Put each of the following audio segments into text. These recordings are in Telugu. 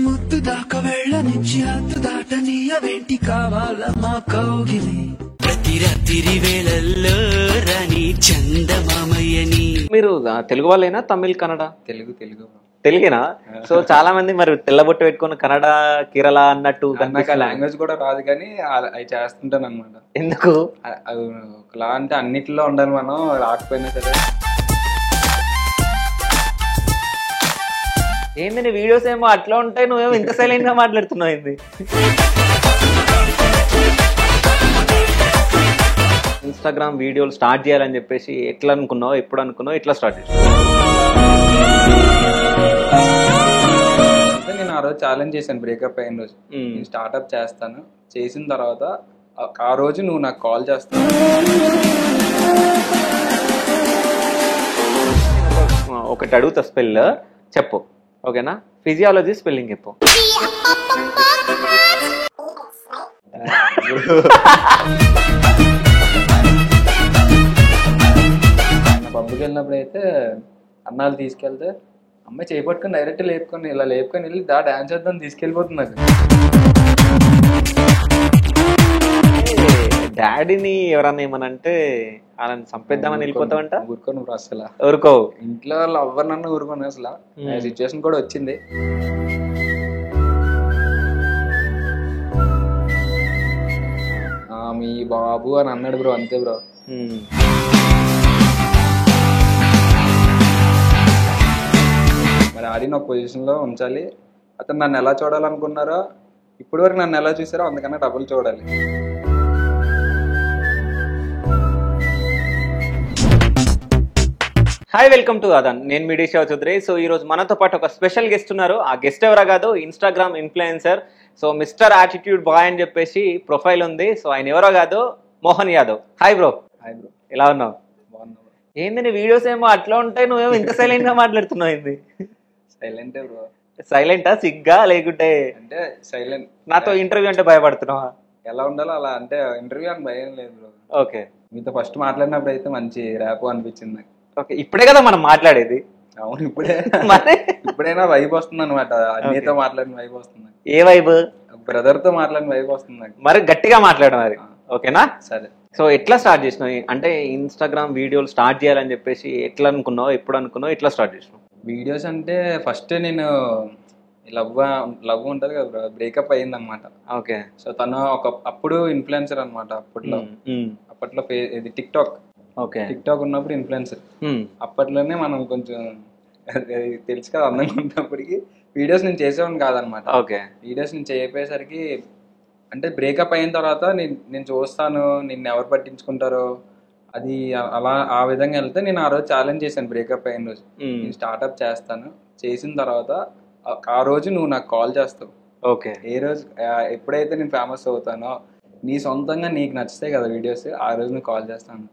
ముద్దు దాకా వెళ్ళనిచ్చి హద్దు దాటనీయవేంటి కావాల మా కౌగిలి ప్రతి రాత్రి వేళల్లో రాణి చందమామయ్యని. మీరు తెలుగు వాళ్ళైనా తమిళ్ కన్నడ? తెలుగు తెలుగేనా? సో చాలా మంది మరి తెల్లబొట్టు పెట్టుకుని కన్నడ కేరళ అన్నట్టు నాకు ఆ లాంగ్వేజ్ కూడా రాదు కానీ అవి చేస్తుంటాను అనమాట. ఎందుకు? అవి ఒకలా అంటే అన్నిటిలో ఉండాలి మనం, రాకపోయినా సరే. ఏంది నీ వీడియోస్ ఏమో అట్లా ఉంటాయి, నువ్వేమో ఇంత సైలెంట్ గా మాట్లాడుతున్నావు ఏంది? ఇన్స్టాగ్రామ్ వీడియోలు స్టార్ట్ చేయాలని చెప్పేసి ఎట్లా అనుకున్నావు, ఎప్పుడు అనుకున్నావు, ఎట్లా స్టార్ట్ చేసావు? అంటే నేను ఆ రోజు ఛాలెంజ్ చేశాను, బ్రేకప్ అయిన రోజు నేను స్టార్ట్అప్ చేస్తాను, చేసిన తర్వాత ఆ రోజు నువ్వు నాకు కాల్ చేస్తావు. ఒకటి అడుగుతా, స్పెల్ చెప్పు, ఓకేనా? ఫిజియాలజీ స్పెల్లింగ్ చెప్పు. పబ్కి వెళ్ళినప్పుడు అయితే అన్నాలు తీసుకెళ్తే అమ్మాయి చేపట్టుకొని డైరెక్ట్ లేపుకొని ఇలా లేపుకొని వెళ్ళి డాన్స్ చేద్దాం తీసుకెళ్ళిపోతుంది. నాకు డాడీని ఎవరన్నా ఏమనంటే అలా చంపేద్దామని వెళ్ళిపోతావంట? ఊరుకోను బ్రో, అసలు ఊరుకోవు. ఇంట్లో వాళ్ళు ఎవరినన్నా ఊరుకోను అసలు. సిచ్యువేషన్ కూడా వచ్చింది. మీ బాబు అని అన్నాడు బ్రో, అంతే బ్రో. మరి ఆడిన ఒక పొజిషన్ లో ఉంచాలి. అతను నన్ను ఎలా చూడాలనుకున్నారో ఇప్పటి వరకు నన్ను ఎలా చూసారో అందుకన్నా డబుల్ చూడాలి. హాయ్, వెల్కమ్ టు అదన్. నేను మీ డిషా చౌదరి. సో ఈ రోజు మనతో పాటు ఒక స్పెషల్ గెస్ట్ ఉన్నారు. ఆ గెస్ట్ ఎవరా కాదు, Instagram influencer. So mister attitude boy అని చెప్పేసి ప్రొఫైల్ ఉంది. సో ఆయన ఎవరో కాదు, Mohan Yadav. Hi bro. Hi bro, ఎలా ఉన్నావు? బాగున్నా బ్రో. ఏంది నీ వీడియోస్ ఏమో అట్లా ఉంటాయి, నువ్వేమో ఇంత సైలెంట్ గా మాట్లాడుతున్నావు ఏంది? సైలెంటే బ్రో. సైలెంటా, సిగ్గా, లేకుంటే అంటే సైలెంట్? నాతో ఇంటర్వ్యూ అంటే భయపడుతున్నావా? ఎలా ఉండాలో అలా. అంటే ఇంటర్వ్యూ అని భయం లేదు బ్రో. ఓకే. మీతో ఫస్ట్ మాట్లాడినప్పుడు అయితే మంచి ర్యాప్ అనిపించింది నాకు. ఓకే, ఇప్పుడే కదా మనం మాట్లాడేది. అవును, ఇప్పుడే. మరి ఇప్పుడైనా వైబ్ వస్తుంది అనమాట. అన్నీతో మాట్లాడిన వైబ్ వస్తుంది. ఏ వైబ్? బ్రదర్ తో మాట్లాడిన వైబ్ వస్తుంది నాకు. మరి గట్టిగా మాట్లాడడం మరి. ఓకేనా? సరే. సో ఎట్లా స్టార్ట్ చేసినావు? అంటే ఇన్స్టాగ్రామ్ వీడియోలు స్టార్ట్ చేయాలని చెప్పేసి ఎట్లా అనుకున్నావు, ఎప్పుడు అనుకున్నావు, ఎట్లా స్టార్ట్ చేసినావు? వీడియోస్ అంటే ఫస్ట్ నేను లవ్ ఉంటది కదా, బ్రేకప్ అయ్యింది అనమాట. ఓకే. సో తను అప్పుడు ఇన్ఫ్లుయెన్సర్ అనమాట. అప్పట్లో ఇది టిక్ టాక్ ఉన్నప్పుడు ఇన్ఫ్లుయెన్సర్. అప్పట్లోనే మనం కొంచెం తెలుసు కదా, అందంగా ఉన్నప్పటికీ వీడియోస్ నేను చేసేవాడిని కాదనమాట. ఓకే. వీడియోస్ నేను చేయపోయేసరికి అంటే బ్రేకప్ అయిన తర్వాత నేను చూస్తాను నిన్ను ఎవరు పట్టించుకుంటారో అది అలా ఆ విధంగా వెళ్తే నేను ఆ రోజు ఛాలెంజ్ చేశాను, బ్రేకప్ అయిన రోజు నేను స్టార్ట్అప్ చేస్తాను, చేసిన తర్వాత ఆ రోజు నువ్వు నాకు కాల్ చేస్తావు. ఓకే. ఏ రోజు ఎప్పుడైతే నేను ఫేమస్ అవుతానో, నీ సొంతంగా నీకు నచ్చితే కదా వీడియోస్, ఆ రోజు నువ్వు కాల్ చేస్తాను.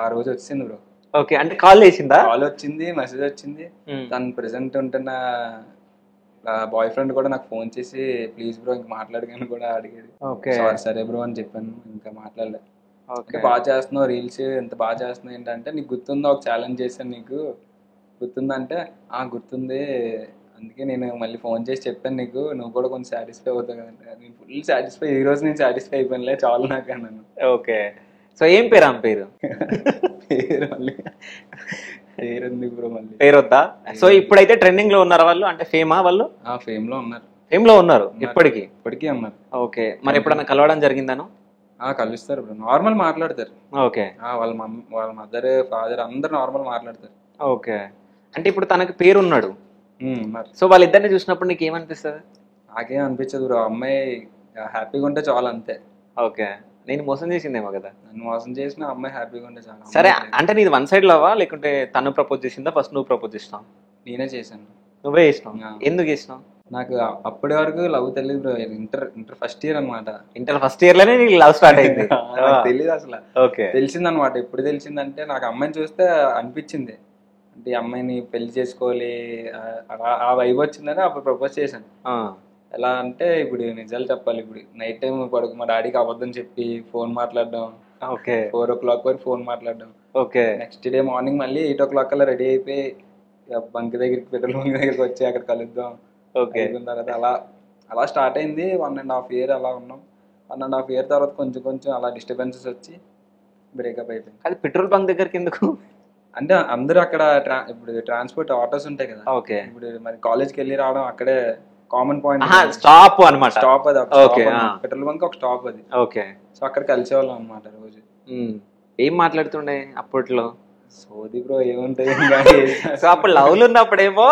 ఆ రోజు వచ్చింది బ్రో. ఓకే. అంటే కాల్ చేసిందా? కాల్ వచ్చింది, మెసేజ్ వచ్చింది. తను ప్రెసెంట్ ఉంటున్న బాయ్ ఫ్రెండ్ కూడా నాకు ఫోన్ చేసి ప్లీజ్ బ్రో ఇంకా మాట్లాడగానే కూడా అడిగేది. సరే బ్రో అని చెప్పాను, ఇంకా మాట్లాడలే. బాగా చేస్తున్నావు రీల్స్, ఎంత బాగా చేస్తున్నావు ఏంటంటే, నీకు గుర్తుందా ఒక ఛాలెంజ్ చేశాను, నీకు గుర్తుందంటే గుర్తుంది, అందుకే నేను మళ్ళీ ఫోన్ చేసి చెప్పాను నీకు, నువ్వు కూడా కొంచెం సాటిస్ఫై అవుతావు కదంటే. నేను ఫుల్ సాటిస్ఫై, ఈ రోజు నేను సాటిస్ఫై అయిపోయినలే, చాలు నాకు అన్నాను. ఓకే. సో ఏం పేరు ఆమె పేరు? పేరు ఉంది బ్రో, మళ్ళీ పేరు వద్దా? సో ఇప్పుడైతే ట్రెండింగ్ లో ఉన్నారు వాళ్ళు, అంటే ఫేమా వాళ్ళు? ఫేమ్ లో ఉన్నారు. ఫేమ్ లో ఉన్నారు ఇప్పటికీ ఉన్నారు. ఓకే. మరి ఎప్పుడన్నా కలవడం జరిగిందాను? కలుస్తారు బ్రో, నార్మల్ మాట్లాడతారు. ఓకే. వాళ్ళ మదర్ ఫాదర్ అందరు నార్మల్ మాట్లాడతారు. ఓకే. అంటే ఇప్పుడు తనకి పేరు ఉన్నాడు. సో వాళ్ళిద్దరిని చూసినప్పుడు నీకు ఏమనిపిస్తుంది? నాకేం అనిపించదు బ్రో, అమ్మాయి హ్యాపీగా ఉంటే చాలు, అంతే. ఓకే. నేను మోసం చేసిందేమో కదా? నన్ను మోసం చేసిన అమ్మాయి హ్యాపీగా ఉంటే చాలు. సరే, అంటే నీది వన్ సైడ్ లవ్వా, లేకుంటే తను ప్రపోజ్ చేసిందా, ఫస్ట్ నువ్వు ప్రపోజ్ చేసినావు? నేనే చేశాను. నువ్వే చేసినావు? ఎందుకు చేసినావు? నాకు అప్పటి వరకు లవ్ తెలియదు బ్రో. ఇంటర్ ఫస్ట్ ఇయర్ అనమాట. ఇంటర్ ఫస్ట్ ఇయర్ లోనే నీకు లవ్ స్టార్ట్ అయింది? తెలియదు అసలు. ఓకే. తెలిసింది అనమాట. ఎప్పుడు తెలిసిందంటే, నాకు అమ్మాయిని చూస్తే అనిపించింది, అంటే ఈ అమ్మాయిని పెళ్లి చేసుకోవాలి, ఆ వైబ్ వచ్చిందని అప్పుడు ప్రపోజ్ చేశాను. ఎలా అంటే, ఇప్పుడు నిజాలు చెప్పాలి, ఇప్పుడు నైట్ టైం పడుకు మా డాడీకి అబద్ధం చెప్పి ఫోన్ మాట్లాడడం. ఓకే. 4 o'clock వరకు ఫోన్ మాట్లాడడం. ఓకే. నెక్స్ట్ డే మార్నింగ్ మళ్ళీ 8 o'clock అలా రెడీ అయిపోయి బంక్ దగ్గరికి, పెట్రోల్ బంక్ దగ్గరికి వచ్చి అక్కడ కలుద్దాం, ఓకే. అయిపోయిన తర్వాత అలా అలా స్టార్ట్ అయింది. 1.5 year అలా ఉన్నాం. 1.5 year తర్వాత కొంచెం కొంచెం అలా డిస్టర్బెన్సెస్ వచ్చి బ్రేకప్ అయిపోయింది. అది పెట్రోల్ బంక్ దగ్గరికి ఎందుకు? అంటే అందరూ అక్కడ ఇప్పుడు ట్రాన్స్పోర్ట్ ఆటోస్ ఉంటాయి కదా. ఓకే. ఇప్పుడు మరి కాలేజ్కి వెళ్ళి రావడం అక్కడే కామన్ పాయింట్. స్టాప్ అనమాట. స్టాప్ అది ఓకే. పెట్రోల్ బంక్ ఒక స్టాప్ అది. ఓకే. సో అక్కడ కలిసేవాళ్ళం అనమాట రోజు. ఏం మాట్లాడుతుండే అప్పట్లో? సోది బ్రో ఏముంటాయి. సో అప్పుడు లవ్లు ఉన్నప్పుడేమో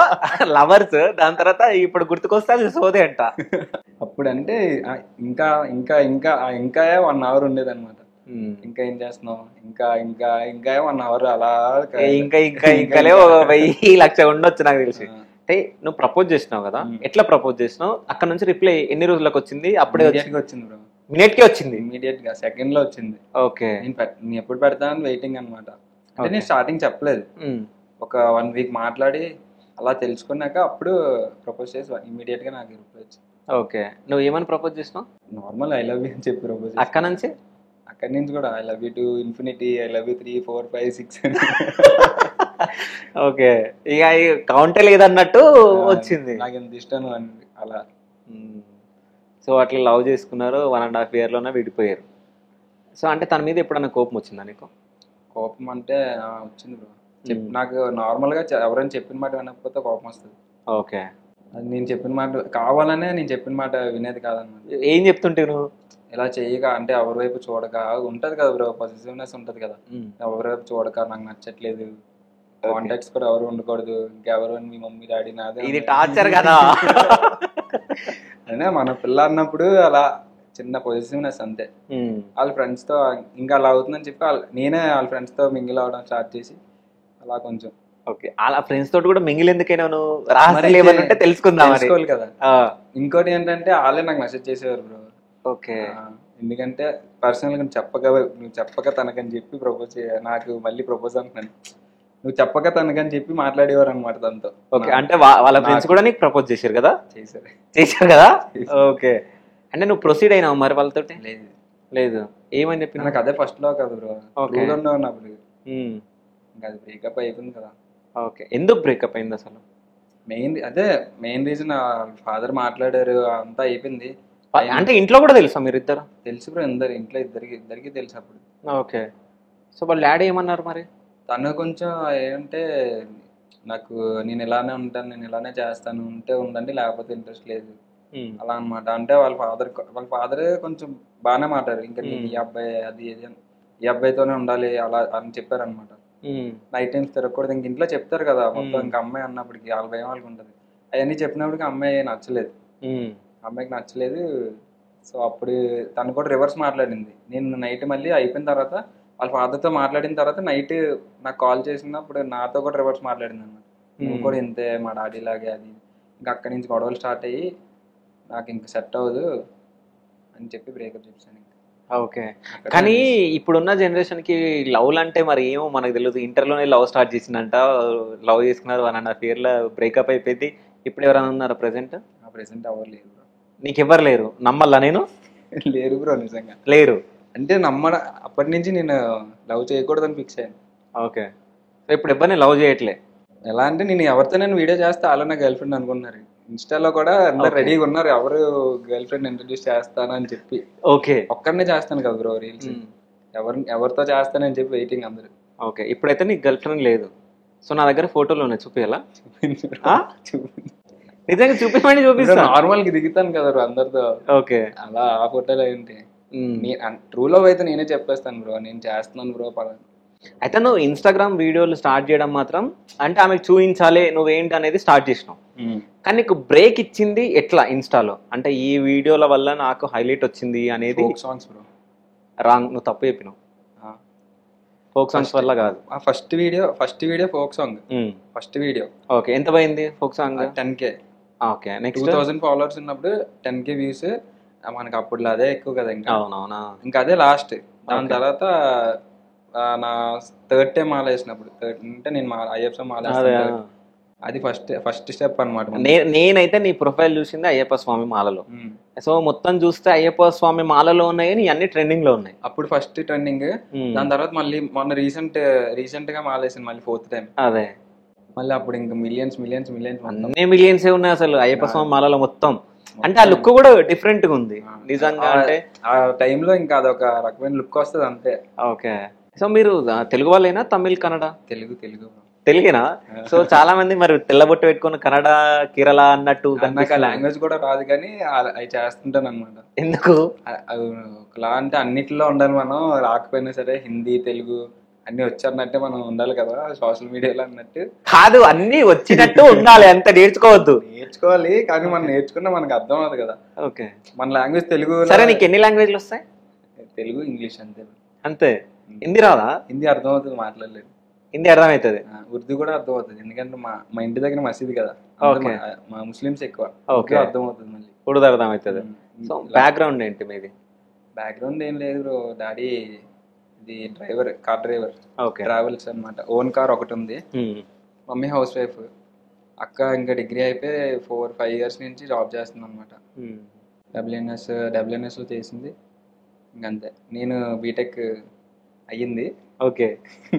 లవర్స్, దాని తర్వాత ఇప్పుడు గుర్తుకొస్తే అది సోదే అంట. అప్పుడు అంటే ఇంకా ఇంకా ఇంకా ఇంకా 1 hour ఉండేది అనమాట. ఇంకా ఏం చేస్తున్నావు, ఇంకా ఇంకా ఇంకా 1 hour అలా ఇంకా ఇంకా ఇంకాలే 1000,00,000 ఉండొచ్చు నాకు తెలిసి. అంటే నువ్వు ప్రపోజ్ చేసినావు కదా, ఎట్లా ప్రపోజ్ చేసినావు? అక్కడ నుంచి రిప్లై ఎన్ని రోజులకు వచ్చింది? అప్పుడే వచ్చింది బ్రో. మినిట్ కి వచ్చింది? ఇమీడియట్ గా సెకండ్ లో వచ్చింది. ఓకే. నేను ఎప్పుడు పెడతాను వెయిటింగ్ అనమాట. అంటే నేను స్టార్టింగ్ చెప్పలేదు, ఒక 1 week మాట్లాడి అలా తెలుసుకున్నాక అప్పుడు ప్రపోజ్ చేసి ఇమీడియట్ గా నాకు రిప్లై వచ్చింది. ఓకే. నువ్వు ఏమని ప్రపోజ్ చేసినావు? నార్మల్ ఐ లవ్ యూ అని చెప్పి ప్రపోజ్. అక్కడి నుంచి కూడా I love you to infinity, I love you 3, 4, 5, 6 అని. ఓకే. ఇక కౌంటే లేదన్నట్టు వచ్చింది. నాకు ఎంత ఇష్టం అని అలా. సో అట్లా లవ్ చేసుకున్నారు, 1.5 year లోనే విడిపోయారు. సో అంటే తన మీద ఎప్పుడన్నా కోపం వచ్చిందా నీకు? కోపం అంటే వచ్చింది బ్రో. నాకు నార్మల్ గా ఎవరైనా చెప్పిన మాట వినకపోతే కోపం వస్తుంది. ఓకే. అది నేను చెప్పిన మాట కావాలనే నేను చెప్పిన మాట వినేది కాదన్నమాట. ఏం చెప్తుంటే నువ్వు? ఇలా చెయ్యక అంటే ఎవరి వైపు చూడక ఉంటది కదా బ్రో, పొజిటివ్నెస్ ఉంటది కదా. ఎవరి వైపు చూడక నాకు నచ్చట్లేదు, కాంటాక్ట్స్ కూడా ఎవరు ఉండకూడదు, ఇంకెవరు మీ మమ్మీ డాడీ నాదే. ఇది టార్చర్ కదా. అనే మన పిల్ల అన్నప్పుడు అలా చిన్న పొజిటివ్నెస్ అంతే. వాళ్ళ ఫ్రెండ్స్ తో ఇంకా అలా అవుతుందని చెప్పి నేనే వాళ్ళ ఫ్రెండ్స్ తో మింగిల్ అవడం స్టార్ట్ చేసి అలా కొంచెం. ఓకే. అలా ఫ్రెండ్స్ తోటి కూడా మింగిల్ ఎందుకైనా నువ్వు రాస్తే తెలుసుకోవాలి కదా. ఇంకోటి ఏంటంటే వాళ్ళే నాకు మెసేజ్ చేసేవారు బ్రో. ఓకే. ఎందుకంటే పర్సనల్ గా నువ్వు చెప్పక తనకని చెప్పి ప్రపోజ్ నాకు మళ్ళీ ప్రపోజ్ అంటున్నాను, నువ్వు చెప్పక తనకని చెప్పి మాట్లాడేవారు అనమాట తనతో. ఓకే. అంటే వాళ్ళ ఫ్రెండ్స్ కూడా నీకు ప్రపోజ్ చేశారు కదా? చేశారు కదా. ఓకే. అంటే నువ్వు ప్రొసీడ్ అయినావు మరి వాళ్ళతో? లేదు. ఏమని చెప్పి? నాకు అదే ఫస్ట్ లో కదా బ్రో, ఉన్నప్పుడు ఇంకా అది బ్రేకప్ అయిపోయింది కదా. ఓకే. ఎందుకు బ్రేకప్ అయింది అసలు? మెయిన్ రీజన్ ఫాదర్ మాట్లాడారు, అంతా అయిపోయింది. అంటే ఇంట్లో కూడా తెలుసా మీరు ఇద్దరు? తెలుసు బ్రో, ఇంట్లో ఇద్దరికి తెలుసు అప్పుడు. ఓకే. సో వాళ్ళ డాడీ ఏమన్నారు మరి? తను కొంచెం ఏంటంటే నాకు నేను ఇలానే ఉంటాను, నేను ఇలానే చేస్తాను, ఉంటే ఉండండి లేకపోతే ఇంట్రెస్ట్ లేదు అలా అనమాట. అంటే వాళ్ళ ఫాదర్ కొంచెం బాగానే మాట్లాడారు, ఇంకా ఈ అబ్బాయి అది ఈ అబ్బాయితోనే ఉండాలి అలా అని చెప్పారనమాట. నైట్ టైమ్స్ తిరగకూడదు, ఇంక ఇంట్లో చెప్తారు కదా మొత్తం. ఇంకా అమ్మాయి అన్నప్పటికి వాళ్ళ భయం వాళ్ళకి ఉంటుంది. అవన్నీ చెప్పినప్పటికి అమ్మాయికి నచ్చలేదు. సో అప్పుడు తను కూడా రివర్స్ మాట్లాడింది. నేను నైట్ మళ్ళీ అయిపోయిన తర్వాత వాళ్ళ ఫాదర్తో మాట్లాడిన తర్వాత నైట్ నాకు కాల్ చేసినప్పుడు నాతో కూడా రివర్స్ మాట్లాడింది అన్నమాట. నువ్వు కూడా ఇంతే మా డాడీ లాగే అది. ఇంకా అక్కడి నుంచి గొడవలు స్టార్ట్ అయ్యి నాకు ఇంకా సెట్ అవ్వదు అని చెప్పి బ్రేకప్ చేశాను. ఓకే. కానీ ఇప్పుడున్న జనరేషన్ కి లవ్ అంటే మరి ఏమో మనకు తెలియదు. ఇంటర్లోనే లవ్ స్టార్ట్ చేసిందంట, లవ్ చేసుకున్నారు, 1.5 year లో బ్రేకప్ అయిపోయింది. ఇప్పుడు ఎవరైనా ఉన్నారా ప్రెసెంట్? ఎవరు లేరు బ్రో. నీకు ఎవరు లేరు? నమ్మల్లా నేను? లేరు బ్రో, నిజంగా లేరు. అంటే అప్పటి నుంచి నేను లవ్ చేయకూడదని ఫిక్స్ అయ్యాను. ఓకే. సో ఇప్పుడు ఎవరిని లవ్ చేయట్లే? ఎలా అంటే నేను ఎవరితో నేను వీడియో చేస్తే అలా నా గర్ల్ ఫ్రెండ్ అనుకున్నారు. ఇన్స్టాలో కూడా అందరు రెడీగా ఉన్నారు, ఎవరు గర్ల్ ఫ్రెండ్ ఇంట్రడ్యూస్ చేస్తానని చెప్పి. ఓకే. ఒక్కడనే చేస్తాను కదా బ్రో రీల్స్, ఎవరితో చేస్తానని చెప్పి వెయిటింగ్ అందరు. ఓకే. ఇప్పుడైతే నీకు గర్ల్ ఫ్రెండ్ లేదు. సో నా దగ్గర ఫోటోలు ఉన్నాయి, చూపించాలా? నిజంగా చూపిస్తా. నార్మల్ గా దిగుతాను కదా బ్రో అందరితో. ఓకే. అలా ఆ ఫోటోలు ఏంటి ట్రూ లవ్ అయితే నేనే చెప్పేస్తాను బ్రో, నేను చేస్తున్నాను బ్రో పలానా. అయితే నువ్వు ఇన్స్టాగ్రామ్ వీడియోలు స్టార్ట్ చేయడం మాత్రం అంటే ఆమెకు చూపించాలి నువ్వేంటి అనేది స్టార్ట్ చేసినావు. కానీ నీకు బ్రేక్ ఇచ్చింది ఎట్లా ఇన్స్టాలో? అంటే ఈ వీడియోల వల్ల నాకు హైలైట్ వచ్చింది అనేది. Songs bro. రాంగ్, నువ్వు తప్పు చెప్పినావు. ఫోక్ సాంగ్స్ వల్ల కాదు. First video folk song. First video. Okay. ఎంత పోయింది folk song? 10K. Okay. Next 2000 followers ఉన్నప్పుడు 10K వ్యూస్. మనకి అప్పుడు అదే ఎక్కువ కదా. ఇంకా అవునవునా, ఇంకా అదే లాస్ట్. దాని తర్వాత నా థర్డ్ టైం మాల వేసినప్పుడు, అంటే నేను అయ్యప్ప మాల అది ఫస్ట్ స్టెప్ అనమాట. నేనైతే నీ ప్రొఫైల్ చూసింది అయ్యప్ప స్వామి మాలలో. సో మొత్తం చూస్తే అయ్యప్ప స్వామి మాలలో ఉన్నాయి, అన్ని ట్రెండింగ్ లో ఉన్నాయి. అప్పుడు ఫస్ట్ ట్రెండింగ్. దాని తర్వాత మళ్ళీ మొన్న రీసెంట్ గా మాలేసింది మళ్ళీ 4th టైం. అదే మళ్ళీ అప్పుడు ఇంకా మిలియన్స్ మిలియన్స్ మిలియన్స్ అన్ని మిలియన్సే ఉన్నాయి అసలు అయ్యప్ప స్వామి మాలలో మొత్తం. అంటే ఆ లుక్ కూడా డిఫరెంట్ గా ఉంది నిజంగా. అంటే ఆ టైంలో ఇంకా అదొక రకమైన లుక్ వస్తుంది అంతే. ఓకే. సో మీరు తెలుగు వాళ్ళైనా తమిళ్ కన్నడ? తెలుగు తెలుగు తెలుగేనా? సో చాలా మంది మరి తెల్లబొట్టు పెట్టుకుని కన్నడ కేరళ అన్నట్టు. నాకు లాంగ్వేజ్ కూడా రాదు కానీ అవి చేస్తుంటాను అనమాట. ఎందుకు? ఒకలా అంటే అన్నిట్లో ఉండాలి మనం, రాకపోయినా సరే హిందీ తెలుగు అన్ని వచ్చన్నట్టే మనం ఉండాలి కదా సోషల్ మీడియాలో అన్నట్టు. కాదు, అన్ని వచ్చినట్టు ఉండాలి, అంత నేర్చుకోవద్దు. నేర్చుకోవాలి కానీ మనం నేర్చుకున్నా మనకు అర్థం అవుతుంది కదా. ఓకే. మన లాంగ్వేజ్ తెలుగు. సరే, నీకు ఎన్ని లాంగ్వేజ్లు వస్తాయి? తెలుగు ఇంగ్లీష్ అంతే. అంతే? హిందీ రాదా? హిందీ అర్థం అవుతుంది, మాట్లాడలేదు. హిందీ అర్థమవుతుంది, ఉర్దూ కూడా అర్థం అవుతుంది, ఎందుకంటే మా ఇంటి దగ్గర మసీద్ కదా, మా ముస్లిమ్స్ ఎక్కువ. ఓకే, అర్థం అవుతుంది. మళ్ళీ ఉర్దూ అర్థం అవుతుంది. సో బ్యాక్గ్రౌండ్ ఏంటి మీది? బ్యాక్గ్రౌండ్ ఏం లేదు బ్రో, డాడీ ఇది driver, car driver, okay, travels అనమాట. ఓన్ కార్ ఒకటి ఉంది. Mummy house wife. అక్క ఇంకా డిగ్రీ అయిపోయి 4-5 years నుంచి జాబ్ చేస్తుంది అనమాట. డబ్ల్యూఎన్ఎస్ లో చేసింది. ఇంకంతే. నేను బీటెక్ అయ్యింది. ఓకే,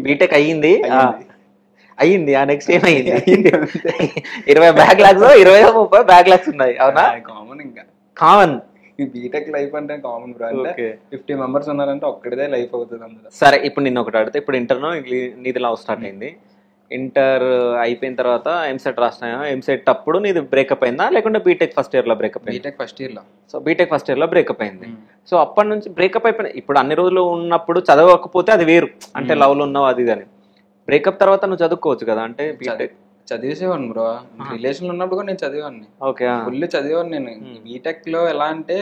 బీటెక్ అయ్యింది. ఆ నెక్స్ట్ ఏం అయ్యింది? 20 బ్యాక్లాగ్స్, 20-30 బ్యాక్లాగ్స్ ఉన్నాయి. అవునా? కామన్, ఇంకా కామన్. బీటెక్ లైఫ్ అంటే కామన్ బ్రో. అంటే 50 members ఉన్నారంటే ఒక్కడిదే లైఫ్ అవుతుంది అందులో. సరే, ఇప్పుడు నిన్న ఒకటి అడిగితే, ఇప్పుడు ఇంటర్లో నీది లవ్ స్టార్ట్ అయింది. ఇంటర్ అయిపోయిన తర్వాత ఎంసెట్ రాసినా. ఎంసెట్ అప్పుడు నీది బ్రేకప్ అయిందా, లేకుంటే బీటెక్ ఫస్ట్ ఇయర్ లో బ్రేకప్ అయింది? బీటెక్ ఫస్ట్ ఇయర్ లో. సో బీటెక్ ఫస్ట్ ఇయర్ లో బ్రేకప్ అయింది. సో అప్పటి నుంచి బ్రేకప్ అయిపోయినా. ఇప్పుడు అన్ని రోజులు ఉన్నప్పుడు చదవకపోతే అది వేరు, అంటే లవ్ లో ఉన్నావు అది కానీ. బ్రేకప్ తర్వాత నువ్వు చదువుకోవచ్చు కదా. అంటే బీటెక్ చదివేసేవాడిని బ్రో. రిలేషన్ ఉన్నప్పుడు కూడా నేను చదివేవాడిని. ఓకే, ఫుల్ చదివేవాడిని నేను. బీటెక్ లో ఎలా అంటే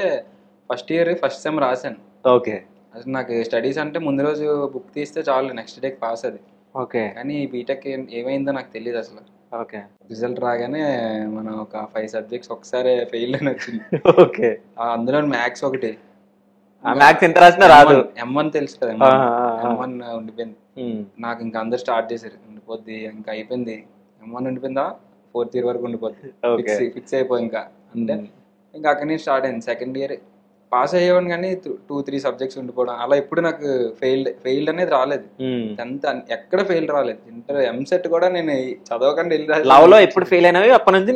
ఫస్ట్ ఇయర్ ఫస్ట్ సెమ్ రాశాను. ఓకే. అసలు నాకు స్టడీస్ అంటే ముందు రోజు బుక్ తీస్తే చాలు, నెక్స్ట్ డే పాస్ అది. ఓకే. కానీ బీటెక్ ఏమైందో నాకు తెలియదు అసలు. ఓకే. రిజల్ట్ రాగానే మనం ఒక 5 subjects ఒకసారి ఫెయిల్ అని వచ్చింది. ఓకే. అందులో మ్యాథ్స్ ఒకటి. మ్యాథ్స్ ఎంత రాసినా రాదు. M1 తెలుసు కదా, M1 ఉండిపోయింది నాకు. ఇంకా అందరు స్టార్ట్ చేశారు, ఉండిపోద్ది ఇంకా అయిపోయింది. M1 ఉండిపోయిందా 4th year వరకు ఉండిపోద్ది. ఫిక్స్ అయిపోయి ఇంకా అంటే ఇంకా అక్కడి నుంచి స్టార్ట్ అయింది. సెకండ్ ఇయర్ పాస్ అయ్యేవాడిని కానీ 2-3 subjects ఉండిపోవడం అలా. ఎప్పుడు నాకు ఫెయిల్డ్ అనేది రాలేదు. 10th ఎక్కడ ఫెయిల్ రాలేదు. ఇంటర్ ఎంసెట్ కూడా నేను చదవకుండా వెళ్ళి లవ్ లో ఎప్పుడు ఫెయిల్ అయినవి అప్పటి నుంచి.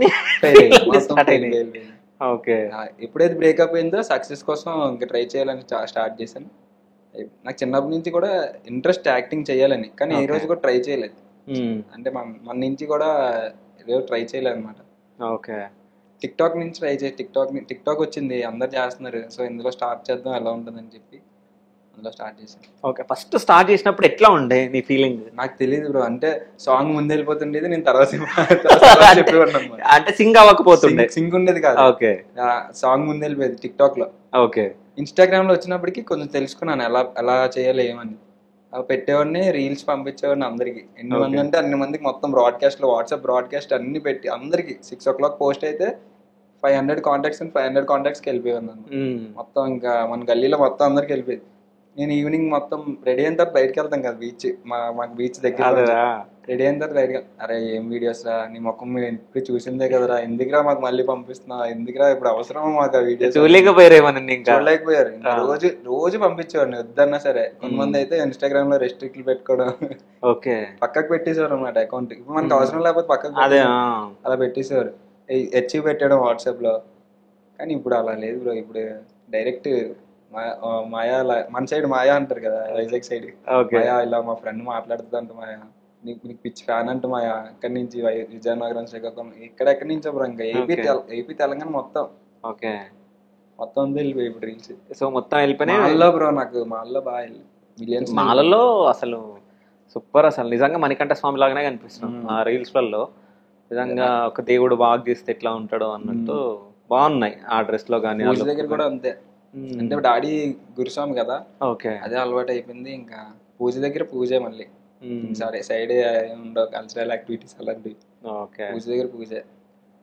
ఓకే. ఎప్పుడైతే బ్రేకప్ అయిందో సక్సెస్ కోసం ఇంకా ట్రై చేయాలని స్టార్ట్ చేశాను. నాకు చిన్నప్పటి నుంచి కూడా ఇంట్రెస్ట్ యాక్టింగ్ చేయాలని, కానీ ఏ రోజు కూడా ట్రై చేయలేదు. అంటే మన నుంచి కూడా ట్రై చేయలేదు అనమాట. ఓకే. టిక్టాక్ నుంచి ట్రై చేసి టిక్టాక్ వచ్చింది, అందరు చేస్తున్నారు, సో ఇందులో స్టార్ట్ చేద్దాం ఎలా ఉంటుందని చెప్పి అందులో స్టార్ట్ చేశాను. ఓకే. ఫస్ట్ స్టార్ట్ చేసినప్పుడు ఎట్లా ఉండే నీ ఫీలింగ్? నాకు తెలియదు బ్రో. అంటే సాంగ్ ముందు వెళ్ళిపోతుండేది, నేను తర్వాత చెప్పేవాడిని. అంటే సింగ్ అవ్వకపోతుండే? సింగ్ ఉండేది కాదు. ఓకే. సాంగ్ ముందు వెళ్ళిపోయేది టిక్టాక్ లో. ఓకే. ఇన్స్టాగ్రామ్ లో వచ్చినప్పటికి కొంచెం తెలుసుకున్నాను ఎలా చేయాలి ఏమని. పెట్టేవాడిని, రీల్స్ పంపించేవాడిని అందరికి. ఎన్ని మంది అంటే అన్ని మందికి, మొత్తం బ్రాడ్కాస్ట్ లో, వాట్సాప్ బ్రాడ్కాస్ట్ అన్ని పెట్టి అందరికి 6 o'clock పోస్ట్ అయితే 500 contacts and 500 contacts కి వెళ్ళిపోయాను మొత్తం. ఇంకా మన గల్లీలో మొత్తం అందరికి వెళ్ళిపోయింది. నేను ఈవినింగ్ మొత్తం రెడీ అయిన తర్వాత బయటకు వెళ్తాం కదా, బీచ్, మాకు బీచ్ దగ్గర. రెడీ అయిన తర్వాత బయటకు, అరే ఏం వీడియోస్ రా, నీ ముఖం మీరు ఎప్పుడు చూసిందే కదరా, ఎందుకురా మాకు మళ్ళీ పంపిస్తున్నావు, ఎందుకురా ఇప్పుడు అవసరమా మాకు ఆ వీడియోస్? చూడలేకపోయారు. రోజు పంపించేవాడిని వద్దన్నా సరే. కొంతమంది అయితే ఇన్స్టాగ్రామ్ లో రెస్ట్రిక్ట్లు పెట్టుకోవడం, ఓకే, పక్కకు పెట్టేసేవారు అన్నమాట అకౌంట్. ఇప్పుడు మనకు అవసరం లేకపోతే పక్కకు అలా పెట్టేసేవారు. హెచ్చి పెట్టాడు వాట్సాప్ లో. కానీ ఇప్పుడు అలా లేదు బ్రో. ఇప్పుడు డైరెక్ట్ మాయా, మన సైడ్ మాయా అంటారు కదా, వైజాగ్ సైడ్ మాయా, ఇలా మా ఫ్రెండ్ మాట్లాడుతుందంట మాయా, నీకు పిచ్చి ఫ్యాన్ అంట మాయా, ఇక్కడి నుంచి విజయనగరం, శ్రీకాకుళం, ఎక్కడెక్కడి నుంచి బ్రో, ఇంకా ఏపీ తెలంగాణ మొత్తం. ఓకే. మొత్తం ఉంది వెళ్ళిపోయి ఇప్పుడు రీల్స్. సో మొత్తం వెళ్ళిపోయినాయి మాల్లో బ్రో. నాకు మాల్లో బాగా మిలియన్స్. మాలలో అసలు సూపర్, అసలు నిజంగా మణికంఠ స్వామి లాగానే కనిపిస్తున్నాం ఆ రీల్స్ లలో. నిజంగా ఒక దేవుడు బాగా చేస్తే ఎట్లా ఉంటాడో అన్నట్టు బాగున్నాయి ఆ డ్రెస్ లో గానీ. పూజ దగ్గర కూడా అంతే. అంటే డాడీ గురుస్వామి కదా, ఓకే, అదే అలవాటు అయిపోయింది. ఇంకా పూజ దగ్గర పూజే మళ్ళీ. సరే సైడ్ ఉండవు కల్చరల్ యాక్టివిటీస్ అలాంటివి. ఓకే. పూజ దగ్గర పూజే.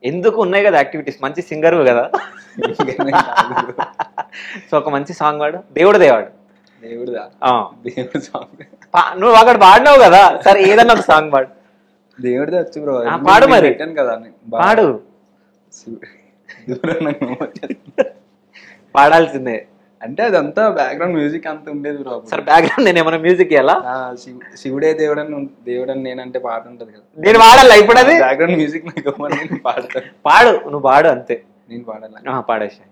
ఎందుకు ఉన్నాయి కదా యాక్టివిటీస్. మంచి సింగర్ కదా. సో ఒక మంచి సాంగ్ వాడు. దేవుడిదా దేవుడు సాంగ్ నువ్వు అక్కడ పాడినావు కదా. సరే ఏదన్నా ఒక సాంగ్ పాడు. దేవుడిదే వచ్చు బ్రో. పాడు మరి. కదా పాడు. పాడాల్సిందే. అంటే అదంతా బ్యాక్గ్రౌండ్ మ్యూజిక్ అంత ఉండేది బ్రో. సార్ బ్యాక్గ్రౌండ్ నేను ఏమైనా మ్యూజిక్ ఇవ్వాలా? శివుడే దేవుడని నేనంటే పాట ఉంటది కదా, నేను పాడాలా ఇప్పుడు? అది బ్యాక్గ్రౌండ్ మ్యూజిక్ నాకు నేను పాడతాను. పాడు, నువ్వు పాడు అంతే. నేను పాడాలా? పాడేసా.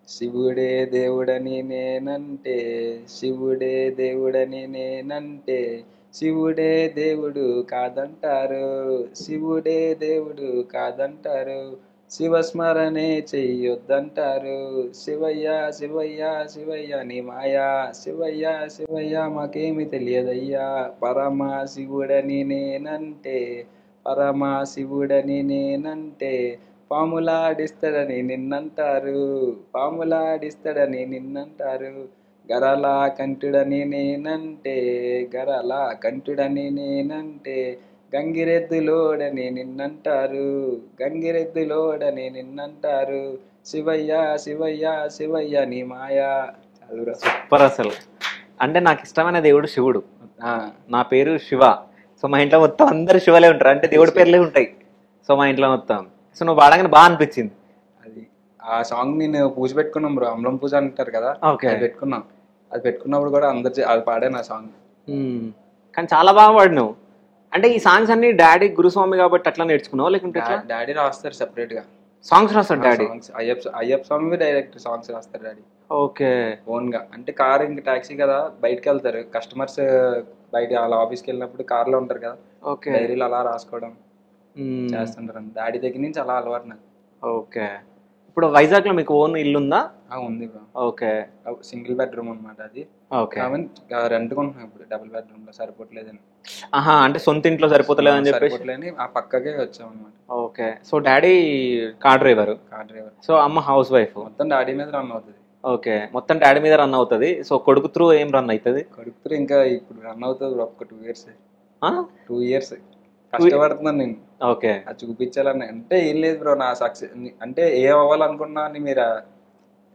శివుడే దేవుడని నేనంటే, శివుడే దేవుడని నేనంటే, శివుడే దేవుడు కాదంటారు, శివుడే దేవుడు కాదంటారు, శివస్మరణే చెయ్యొద్దంటారు, శివయ్య శివయ్య శివయ్య నీ మాయా, శివయ్య శివయ్య మాకేమి తెలియదయ్యా, పరమా శివుడని నేనంటే, పరమా శివుడని నేనంటే, పాములాడిస్తాడని నిన్నంటారు, పాములాడిస్తాడని నిన్నంటారు, గరలా కంటుడని నేనంటే, గరలా కంటుడని నేనంటే, గంగిరెద్దులోడని నిన్నంటారు, గంగిరెద్దులోడని నిన్నంటారు, శివయ్య శివయ్య శివయ్య నీ మాయా. సూపర్ అసలు. అంటే నాకు ఇష్టమైన దేవుడు శివుడు, నా పేరు శివ. సో మా ఇంట్లో మొత్తం అందరు శివలే ఉంటారు, అంటే దేవుడి పేర్లే ఉంటాయి. సో మా ఇంట్లో మొత్తం. సో నువ్వు పాడగానే బాగా అనిపించింది. అది ఆ సాంగ్ నేను పూజ పెట్టుకున్నాం బ్రో, అమలం పూజ అంటారు కదా, అది పెట్టుకున్నాం. అది పెట్టుకున్నప్పుడు కూడా అందరు అది పాడాను ఆ సాంగ్. కానీ చాలా బాగా పాడినావు. అంటే ఈ సాంగ్స్ అన్ని డాడీ గురుస్వామి కాబట్టి అట్లా నేర్చుకున్నావు లేకుంటే డాడీ రాస్తారు సెపరేట్ గా సాంగ్స్ రాస్తారు డాడీ? అయ్యప్ప స్వామి డైరెక్ట్ సాంగ్స్ రాస్తారు డాడీ. ఓకే. ఓన్ గా అంటే కార్ ఇంకా టాక్సీ కదా, బయటకు వెళ్తారు కస్టమర్స్, బయట అలా ఆఫీస్కి వెళ్ళినప్పుడు కార్ లో ఉంటారు కదా, డైరీలు అలా రాసుకోవడం చేస్తుంటారు. డాడీ దగ్గర నుంచి అలా అలవాటు నాకు. ఓకే. ఇప్పుడు వైజాగ్ లో మీకు ఓన్ ఇల్లు ఉందా? ఉంది బ్రో. ఓకే. సింగిల్ బెడ్రూమ్ అనమాట అది. ఓకే. రెంట్ కొంటున్నాం ఇప్పుడు, డబుల్ బెడ్రూమ్ లో సరిపోవట్లేదని. అంటే సొంత ఇంట్లో సరిపోతలేదని చెప్పేసి ఆ పక్కకే వచ్చాం అనమాట. Okay. So daddy car driver. So అమ్మ హౌస్ వైఫ్. మొత్తం డాడీ మీద రన్ అవుతుంది. ఓకే. మొత్తం డాడీ మీద రన్ అవుతుంది. సో కొడుకు త్రూ ఏం రన్ అవుతుంది? కొడుకు త్రూ ఇంకా ఇప్పుడు రన్ అవుతుంది ఒక 2 years. 2 years కష్టపడుతున్నాను నేను. ఓకే. అది చూపించాలని అంటే ఏం లేదు బ్రో, నా సక్సెస్ అంటే ఏ అవ్వాలనుకున్నా అని మీరు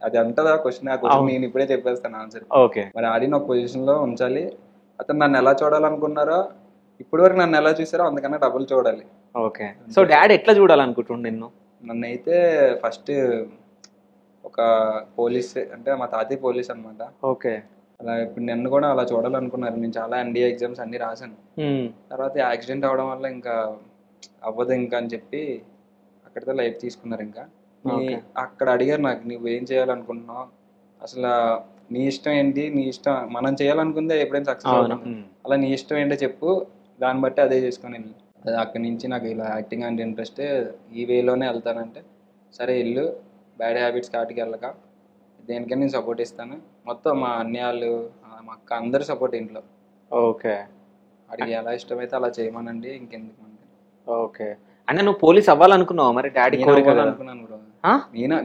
అది అంటదా క్వశ్చన్? ఆ క్వశ్చన్ నేను ఇప్పుడే చెప్పేస్తాను ఆన్సర్. ఓకే. మరి ఆడిని ఒక పొజిషన్ లో ఉంచాలి. అతను నన్ను ఎలా చూడాలనుకున్నారో, ఇప్పటి వరకు నన్ను ఎలా చూసారో అంతకన్నా డబుల్ చూడాలి. ఓకే. సో డాడీ ఎట్లా చూడాలనుకుంటుండు నిన్ను? నన్ను అయితే ఫస్ట్ ఒక పోలీస్, అంటే మా తాతయ్య పోలీస్ అనమాట. ఓకే. అలా ఇప్పుడు నన్ను కూడా అలా చూడాలనుకున్నారు. నేను చాలా ఎన్డీఏ ఎగ్జామ్స్ అన్ని రాశాను. తర్వాత యాక్సిడెంట్ అవడం వల్ల ఇంకా అవ్వదు ఇంకా అని చెప్పి అక్కడితో లైఫ్ తీసుకున్నారు. ఇంకా అక్కడ అడిగారు నాకు, నువ్వు ఏం చేయాలనుకుంటున్నావు, అసలు నీ ఇష్టం ఏంటి, నీ ఇష్టం, మనం చేయాలనుకుందే ఎప్పుడైనా సక్సెస్ అవుతాం, అలా నీ ఇష్టం ఏంటో చెప్పు, దాన్ని బట్టి అదే చేసుకొని వెళ్ళి. అది అక్కడి నుంచి నాకు ఇలా యాక్టింగ్ అంటే ఇంట్రెస్ట్, ఈ వేలోనే వెళ్తానంటే సరే వెళ్ళు, బ్యాడ్ హ్యాబిట్స్ కాటికి వెళ్ళక, దేనికైనా నేను సపోర్ట్ ఇస్తాను. మొత్తం మా అన్నయ్యలు, మా అక్క అందరూ సపోర్ట్ ఇంట్లో. ఓకే. అడిగి ఎలా ఇష్టమైతే అలా చేయమనండి, ఇంకెందుకు అంటే. ఓకే. అంటే నువ్వు పోలీస్ అవ్వాలనుకున్నావు? మరి డాడీ అనుకున్నాను బ్రో.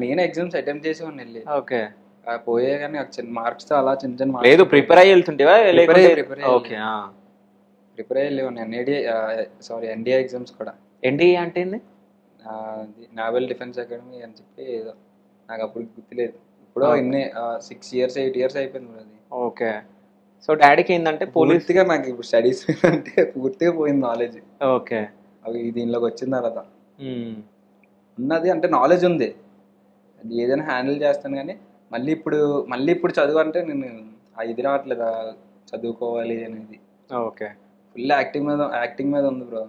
నేను ఎగ్జామ్స్ అటెంప్ట్ చేసేవాడిని వెళ్ళి. ఓకే. పోయే కానీ చిన్న మార్క్స్ తో అలా చిన్న చిన్న లేదు ప్రిపేర్ అయ్యి వెళ్తుంటేవా? ప్రిపేర్ అయ్యి ఎన్డీఏ ఎగ్జామ్స్ కూడా. ఎన్డీఏ అంటే నావల్ డిఫెన్స్ అకాడమీ అని చెప్పి ఏదో, నాకు అప్పుడు గుర్తులేదు. ఇప్పుడు 6 years 8 years అయిపోయింది అది. ఓకే. సో డాడీకి ఏంటంటే పూర్తిగా నాకు ఇప్పుడు స్టడీస్ అంటే పూర్తిగా పోయింది నాలెడ్జ్. ఓకే. అవి దీనిలోకి వచ్చిన తర్వాత ఉన్నది అంటే నాలెడ్జ్ ఉంది, అది ఏదైనా హ్యాండిల్ చేస్తాను. కానీ మళ్ళీ ఇప్పుడు చదువు అంటే నేను ఇది రావట్లేదు, చదువుకోవాలి అనేది. ఓకే. ఫుల్ యాక్టింగ్ మీద ఉంది బ్రో.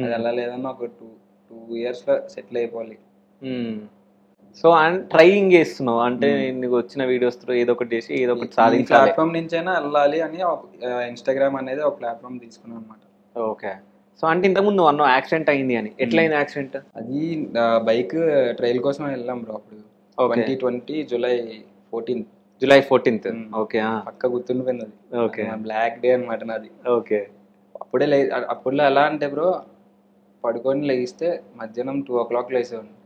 అది వెళ్ళలేదన్నా ఒక 2 years లో సెటిల్ అయిపోవాలి. సో ట్రైయింగ్ చేస్తున్నావు అంటే నీకు వచ్చిన వీడియోస్ తో ఏదో ఒకటి చేసి ఏదో ఒకటి సాధించాలి, ప్లాట్ఫామ్ నుంచైనా వెళ్ళాలి అని ఇన్స్టాగ్రామ్ అనేది ఒక ప్లాట్ఫామ్ తీసుకున్నాను అనమాట. ఓకే. సో అంటే ఇంతకుముందు అన్న యాక్సిడెంట్ అయింది అని, ఎట్లయింది యాక్సిడెంట్? అది బైక్ ట్రైల్ కోసం వెళ్ళాం బ్రో అప్పుడు 2020 July 14th. ఓకే. పక్క గుర్తుండిపోయింది అది. ఓకే. బ్లాక్ డే అనమాట నాది. ఓకే. అప్పుడులో ఎలా అంటే బ్రో, పడుకొని లేగిస్తే మధ్యాహ్నం 2 o'clock లేసేవాడిని.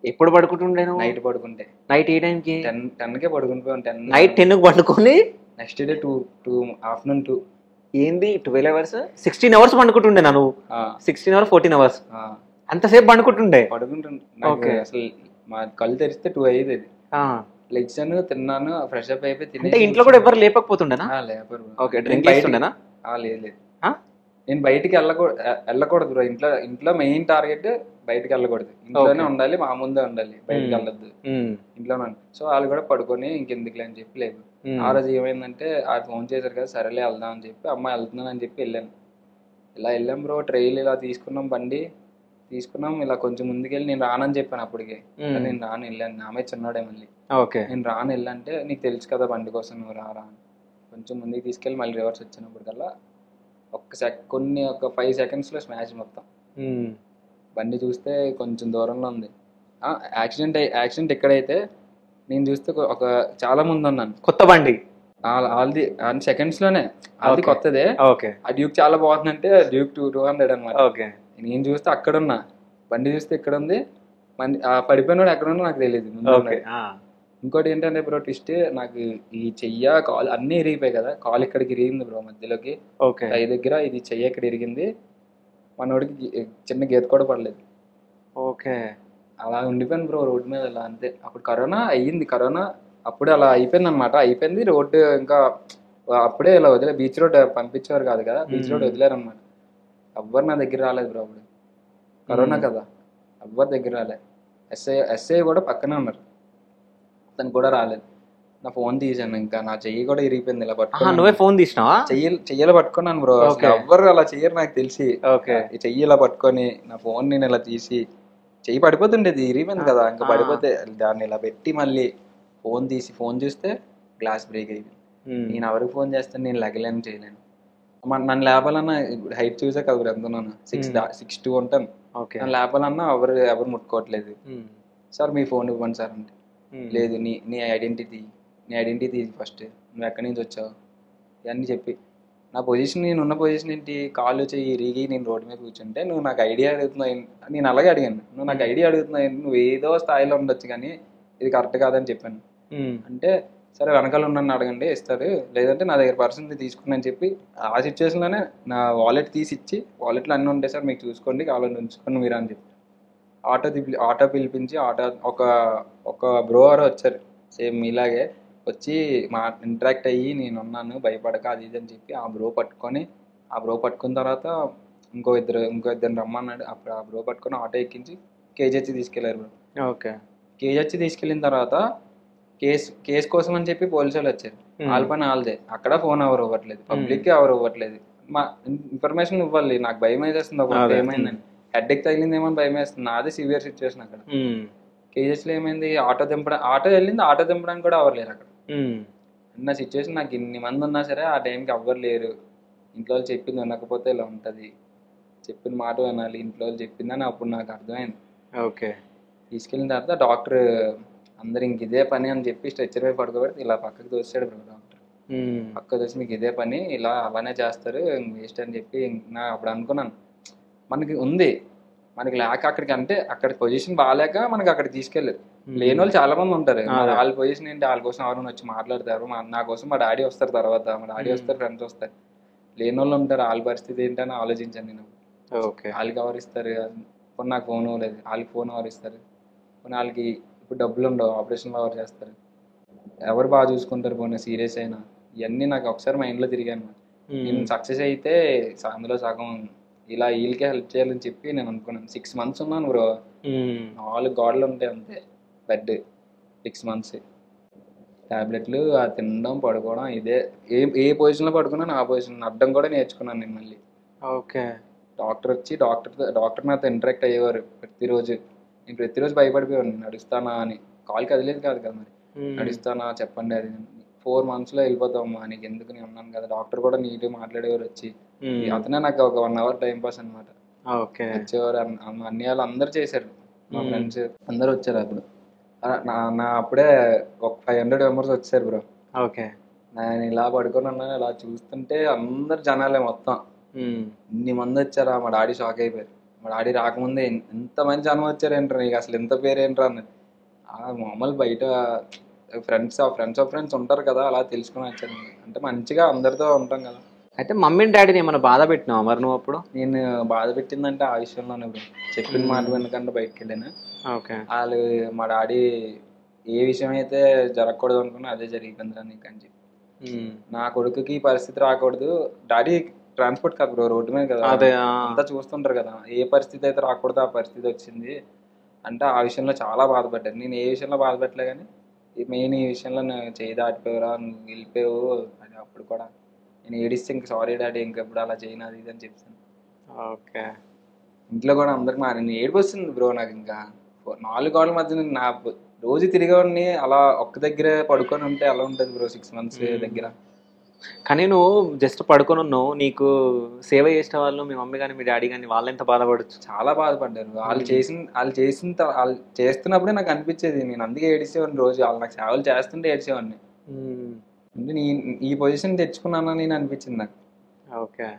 ఎప్పుడు పడుకుంటుండే? నైట్ పడుకుంటే. నైట్ ఏ టైంకి? 10కే పడుకుంటున్నాను. నైట్ 10కి పడుకొని నెక్స్ట్ డే 2 afternoon 2. ఏంది 12 hours? 16 hours పండుకుంటుండే నువ్వు? 16 hours 14 hours అంతసేపు పండుకుంటుండే? పడుకుంటుండే. అసలు మా కళ్ళు తెరిస్తే 2 అయ్యేది. లెగ్సాను, తిన్నాను, ఫ్రెష్ అప్ అయిపోయి తిని. ఇంట్లో కూడా ఎవరు లేపకపోతుండేనా? లేపరు. ఓకే. డ్రింక్ చేస్తుండేనా? లేదు. నేను బయటికి వెళ్ళకూడదు బ్రో. ఇంట్లో మెయిన్ టార్గెట్ బయటికి వెళ్ళకూడదు, ఇంట్లోనే ఉండాలి, మా ముందే ఉండాలి, బయటికి వెళ్ళొద్దు, ఇంట్లోనే. సో వాళ్ళు కూడా పడుకొని ఇంకెందుకులే అని చెప్పి లేదు. ఆ రోజు ఏమైందంటే ఆ ఫోన్ చేశారు కదా, సరేలే వెళ్దాం అని చెప్పి అమ్మ వెళ్తున్నాను అని చెప్పి వెళ్ళాను. ఇలా వెళ్ళాం బ్రో, ట్రైల్ ఇలా తీసుకున్నాం, బండి తీసుకున్నాం, ఇలా కొంచెం ముందుకెళ్ళి నేను రానని చెప్పాను అప్పటికే. నేను రాను వెళ్ళాను, నామే చిన్నోడే మళ్ళీ. నేను రాను వెళ్ళంటే నీకు తెలుసు కదా బండి కోసం, నువ్వు రారా అని కొంచెం ముందుకు తీసుకెళ్ళి మళ్ళీ రివర్స్ వచ్చినప్పటికల్లా ఒక 5 సెకండ్స్లో స్మాష్ మొత్తం. బండి చూస్తే కొంచెం దూరంలో ఉంది. యాక్సిడెంట్ ఎక్కడైతే నేను చూస్తే చాలా ముందు ఉన్నాను. కొత్త బండి ఆల్ది సెకండ్స్ లోనే, అది కొత్తదే. ఆ డ్యూక్ చాలా బాగుందంటే డ్యూక్ 200 అనమాట. నేను చూస్తే అక్కడ ఉన్నా, బండి చూస్తే ఇక్కడ ఉంది, పడిపోయినాడు ఎక్కడ ఉన్నా నాకు తెలియదు. ఇంకోటి ఏంటంటే బ్రో ట్విస్ట్, నాకు ఈ చెయ్య కాలు అన్నీ ఇరిగిపోయాయి కదా, కాలు ఇక్కడికి ఇరిగింది బ్రో మధ్యలోకి, కై దగ్గర, ఇది చెయ్య ఇక్కడ ఇరిగింది. మనోడికి చిన్న గీత కూడా పడలేదు. అలా ఉండిపోయాను బ్రో రోడ్డు మీద అలా, అంతే. అప్పుడు కరోనా అయ్యింది, కరోనా అప్పుడే అలా అయిపోయింది అనమాట. అయిపోయింది రోడ్డు, ఇంకా అప్పుడే ఇలా బీచ్ రోడ్ పంపించేవారు కాదు కదా, బీచ్ రోడ్ వదిలేరు అనమాట. ఎవ్వరు నా దగ్గర రాలేదు బ్రో అప్పుడు, కరోనా కదా, ఎవ్వరు దగ్గర రాలేదు. ఎస్ఐ కూడా పక్కనే ఉన్నారు, అతను కూడా రాలేదు. నా ఫోన్ తీసాను, ఇంకా నా చెయ్యి కూడా ఇరిగిపోయింది ఇలా పట్టుకుని. నువ్వే ఫోన్ తీసినావా? చెయ్యిలో పట్టుకున్నాను బ్రో, ఎవ్వరు అలా చెయ్యరు నాకు తెలిసి. ఈ చెయ్యి ఇలా పట్టుకొని నా ఫోన్ నేను ఇలా తీసి, చెయ్యి పడిపోతుండేది, ఇరిగిపోయింది కదా, ఇంకా పడిపోతే దాన్ని ఇలా పెట్టి మళ్ళీ ఫోన్ తీసి ఫోన్ చూస్తే గ్లాస్ బ్రేక్ అయిపోయింది. నేను ఎవరికి ఫోన్ చేస్తాను, నేను లెగలేను, చేయలేను. నన్ను లేపాలన్నా హైట్ చూసే కదా ఎంతున్నాను, 6'2" ఉంటాను. నన్ను లేపాలన్నా ఎవరు ముట్టుకోవట్లేదు. సార్ మీ ఫోన్ ఇవ్వండి సార్ అంటే, లేదు నీ ఐడెంటిటీ ఫస్ట్, నువ్వు ఎక్కడి నుంచి వచ్చావు ఇవన్నీ చెప్పి. నా పొజిషన్, నేను ఉన్న పొజిషన్ ఏంటి, కాళ్ళు చెయ్యి ఇరిగి నేను రోడ్డు మీద కూర్చుంటే నువ్వు నాకు ఐడియా అడుగుతున్నావు. నేను అలాగే అడిగాను, నువ్వు నాకు ఐడియా అడుగుతున్నావు, నువ్వు ఏదో స్థాయిలో ఉండొచ్చు కానీ ఇది కరెక్ట్ కాదని చెప్పాను. అంటే సరే వెనకాల ఉన్నాను అడగండి ఇస్తారు, లేదంటే నా దగ్గర పర్సన్ తీసుకున్నాను చెప్పి ఆ సిచ్యువేషన్లోనే నా వాలెట్ తీసి ఇచ్చి, వాలెట్లో అన్నీ ఉంటాయి సార్ మీకు చూసుకోండి, కావాలని ఉంచుకోండి మీరు అని చెప్పి ఆటో పిలిపించి, ఒక బ్రోవర్ వచ్చారు సేమ్ ఇలాగే వచ్చి ఇంటరాక్ట్ అయ్యి, నేను ఉన్నాను భయపడక అది ఇది అని చెప్పి ఆ బ్రో పట్టుకున్న తర్వాత ఇంకో ఇద్దరు రమ్మన్నాడు. అప్పుడు ఆ బ్రో పట్టుకొని ఆటో ఎక్కించి కేజీహెచ్ తీసుకెళ్లారు బ్రో. కేజీహెచ్ తీసుకెళ్ళిన తర్వాత కేసు కోసం అని చెప్పి పోలీసు వాళ్ళు వచ్చారు. వాళ్ళ పని వాళ్ళదే, అక్కడ ఫోన్ ఎవరు ఇవ్వట్లేదు, పబ్లిక్ ఎవరు ఇవ్వట్లేదు. మా ఇన్ఫర్మేషన్ ఇవ్వాలి, నాకు భయం వేసేస్తుంది. ఒకటి ఏమైందని హెడ్ఏక్ తగిలింది ఏమని భయం వేస్తుంది, నాదే సివియర్ సిచ్యువేషన్ అక్కడ. కేజెస్ లో ఏమైంది, ఆటో వెళ్ళింది, ఆటో దింపడానికి కూడా ఎవరు లేరు అక్కడ. అన్న సిచ్యువేషన్, నాకు ఇన్ని మంది ఉన్నా సరే ఆ టైంకి ఎవ్వరు లేరు. ఇంట్లో వాళ్ళు చెప్పింది వినకపోతే ఇలా ఉంటుంది, చెప్పిన మాట వినాలి, ఇంట్లో వాళ్ళు చెప్పిందని అప్పుడు నాకు అర్థమైంది. తీసుకెళ్ళిన తర్వాత డాక్టర్ అందరు ఇంక ఇదే పని అని చెప్పి స్ట్రెచ్చర్ పై పడుకోబెడితే ఇలా పక్కకు తోసాడు బ్రో డాక్టర్. పక్కకు తోసి మీకు ఇదే పని, ఇలా అలానే చేస్తారు, వేస్ట్ అని చెప్పి. నా అప్పుడు అనుకున్నాను మనకి ఉంది, మనకి లేక అక్కడికి, అంటే అక్కడ పొజిషన్ బాగాలేక మనకి అక్కడికి తీసుకెళ్ళారు. లేని వాళ్ళు చాలా మంది ఉంటారు, వాళ్ళ పొజిషన్ ఏంటి, వాళ్ళ కోసం ఎవరైనా వచ్చి మాట్లాడతారు, నా కోసం మా డాడీ వస్తారు, తర్వాత మా డాడీ వస్తారు, ఫ్రెండ్స్ వస్తారు. లేని వాళ్ళు ఉంటారు, వాళ్ళ పరిస్థితి ఏంటని ఆలోచించాను నేను. వాళ్ళకి ఎవరు ఇస్తారు, ఇప్పుడు నాకు ఫోన్ ఇవ్వలేదు, వాళ్ళకి ఫోన్ ఎవరు ఇస్తారు, వాళ్ళకి ఇప్పుడు డబ్బులు ఉండవు, ఆపరేషన్లు ఎవరు చేస్తారు, ఎవరు బాగా చూసుకుంటారు, పోనీ సీరియస్ అయినా. ఇవన్నీ నాకు ఒకసారి మైండ్లో తిరిగాను. నేను సక్సెస్ అయితే అందులో సగం ఇలా వీళ్ళకే హెల్ప్ చేయాలని చెప్పి నేను అనుకున్నాను. 6 months ఉన్నాను బ్రో, 4 గోడలు ఉంటాయి అంతే, బెడ్ 6 months, టాబ్లెట్లు తినడం పడుకోవడం, ఇదే ఏ పొజిషన్లో పడుకున్నాను ఆ పొజిషన్ అడ్డం కూడా నేర్చుకున్నాను నేను మళ్ళీ. డాక్టర్ వచ్చి డాక్టర్ నాతో ఇంటరాక్ట్ అయ్యేవారు ప్రతిరోజు. నేను ప్రతిరోజు భయపడిపోయాను, నడుస్తానా అని, కాల్ కదిలేదు కాదు కదా మరి, నడుస్తానా చెప్పండి అది. 4 months వెళ్ళిపోతామమ్మా, నీకు ఎందుకు, నేను ఉన్నాను కదా. డాక్టర్ కూడా నీట్గా మాట్లాడేవారు వచ్చి, అతనే నాకు ఒక 1 hour టైం పాస్ అనమాట. వచ్చేవారు, అన్ని వాళ్ళు అందరు చేశారు, మా ఫ్రెండ్స్ అందరు వచ్చారు. అప్పుడు నా అప్పుడే ఒక 500 members వచ్చారు బ్రో. నేను ఇలా పడుకొని ఉన్నాను, ఇలా చూస్తుంటే అందరు జనాలే మొత్తం, ఇన్ని మంది వచ్చారా. మా డాడీ షాక్ అయిపోయారు, మా డాడీ రాకముందే ఎంతమంది జనం వచ్చారేంటారు, నీకు అసలు ఎంత పేరేంటారు అన్నది. మామూలు బయట ఫ్రెండ్స్ ఆఫ్ ఫ్రెండ్స్ ఉంటారు కదా, అలా తెలుసుకుని వచ్చాను. అంటే మంచిగా అందరితో ఉంటాం కదా. అయితే మమ్మీ డాడీని ఏమైనా బాధ పెట్టినావా మరి నువ్వు అప్పుడు? నేను బాధ పెట్టిందంటే ఆ విషయంలోనే బ్రో, చెప్పిన మాట వెనకంటే బయటకు వెళ్ళాను. వాళ్ళు మా డాడీ ఏ విషయం అయితే జరగకూడదు అనుకున్నా అదే జరిగిపోయిందిరా నీకు అని చెప్పి. నా కొడుకుకి ఈ పరిస్థితి రాకూడదు, డాడీ ట్రాన్స్పోర్ట్ కాదు బ్రో, రోడ్డు మీద కదా, అదే అంతా చూస్తుంటారు కదా, ఏ పరిస్థితి అయితే రాకూడదు ఆ పరిస్థితి వచ్చింది. అంటే ఆ విషయంలో చాలా బాధపడ్డాను. నేను ఏ విషయంలో బాధపడలే కానీ మెయిన్ ఈ విషయంలో నేను చేయి దాటిపోయారా, నువ్వు వెళ్ళిపోయావు అని అప్పుడు కూడా నేను ఏడిస్తే ఇంక సారీ డాడీ ఇంకెప్పుడు అలా చేయను అది ఇది అని చెప్తాను. ఓకే. ఇంట్లో కూడా అందరికి నేను ఏడుపు వస్తుంది బ్రో. నాకు ఇంకా 4 గోడల మధ్య నా రోజు తిరిగేవాడిని అలా ఒక్క దగ్గర పడుకొని ఉంటే ఎలా ఉంటుంది బ్రో 6 months దగ్గర. కానీ నువ్వు జస్ట్ పడుకొని ఉన్నావు, నీకు సేవ చేసిన వాళ్ళు మీ మమ్మీ కానీ మీ డాడీ కానీ వాళ్ళు ఎంత బాధపడచ్చు. చాలా బాధపడ్డారు. వాళ్ళు చేస్తున్నప్పుడే నాకు అనిపించేది, నేను అందుకే ఏడిసేవాడిని రోజు. వాళ్ళు నాకు సేవలు చేస్తుంటే ఏడ్చేవాడిని. అంటే ఈ పొజిషన్ తెచ్చుకున్నానా నేను అనిపించింది నాకు. ఓకే.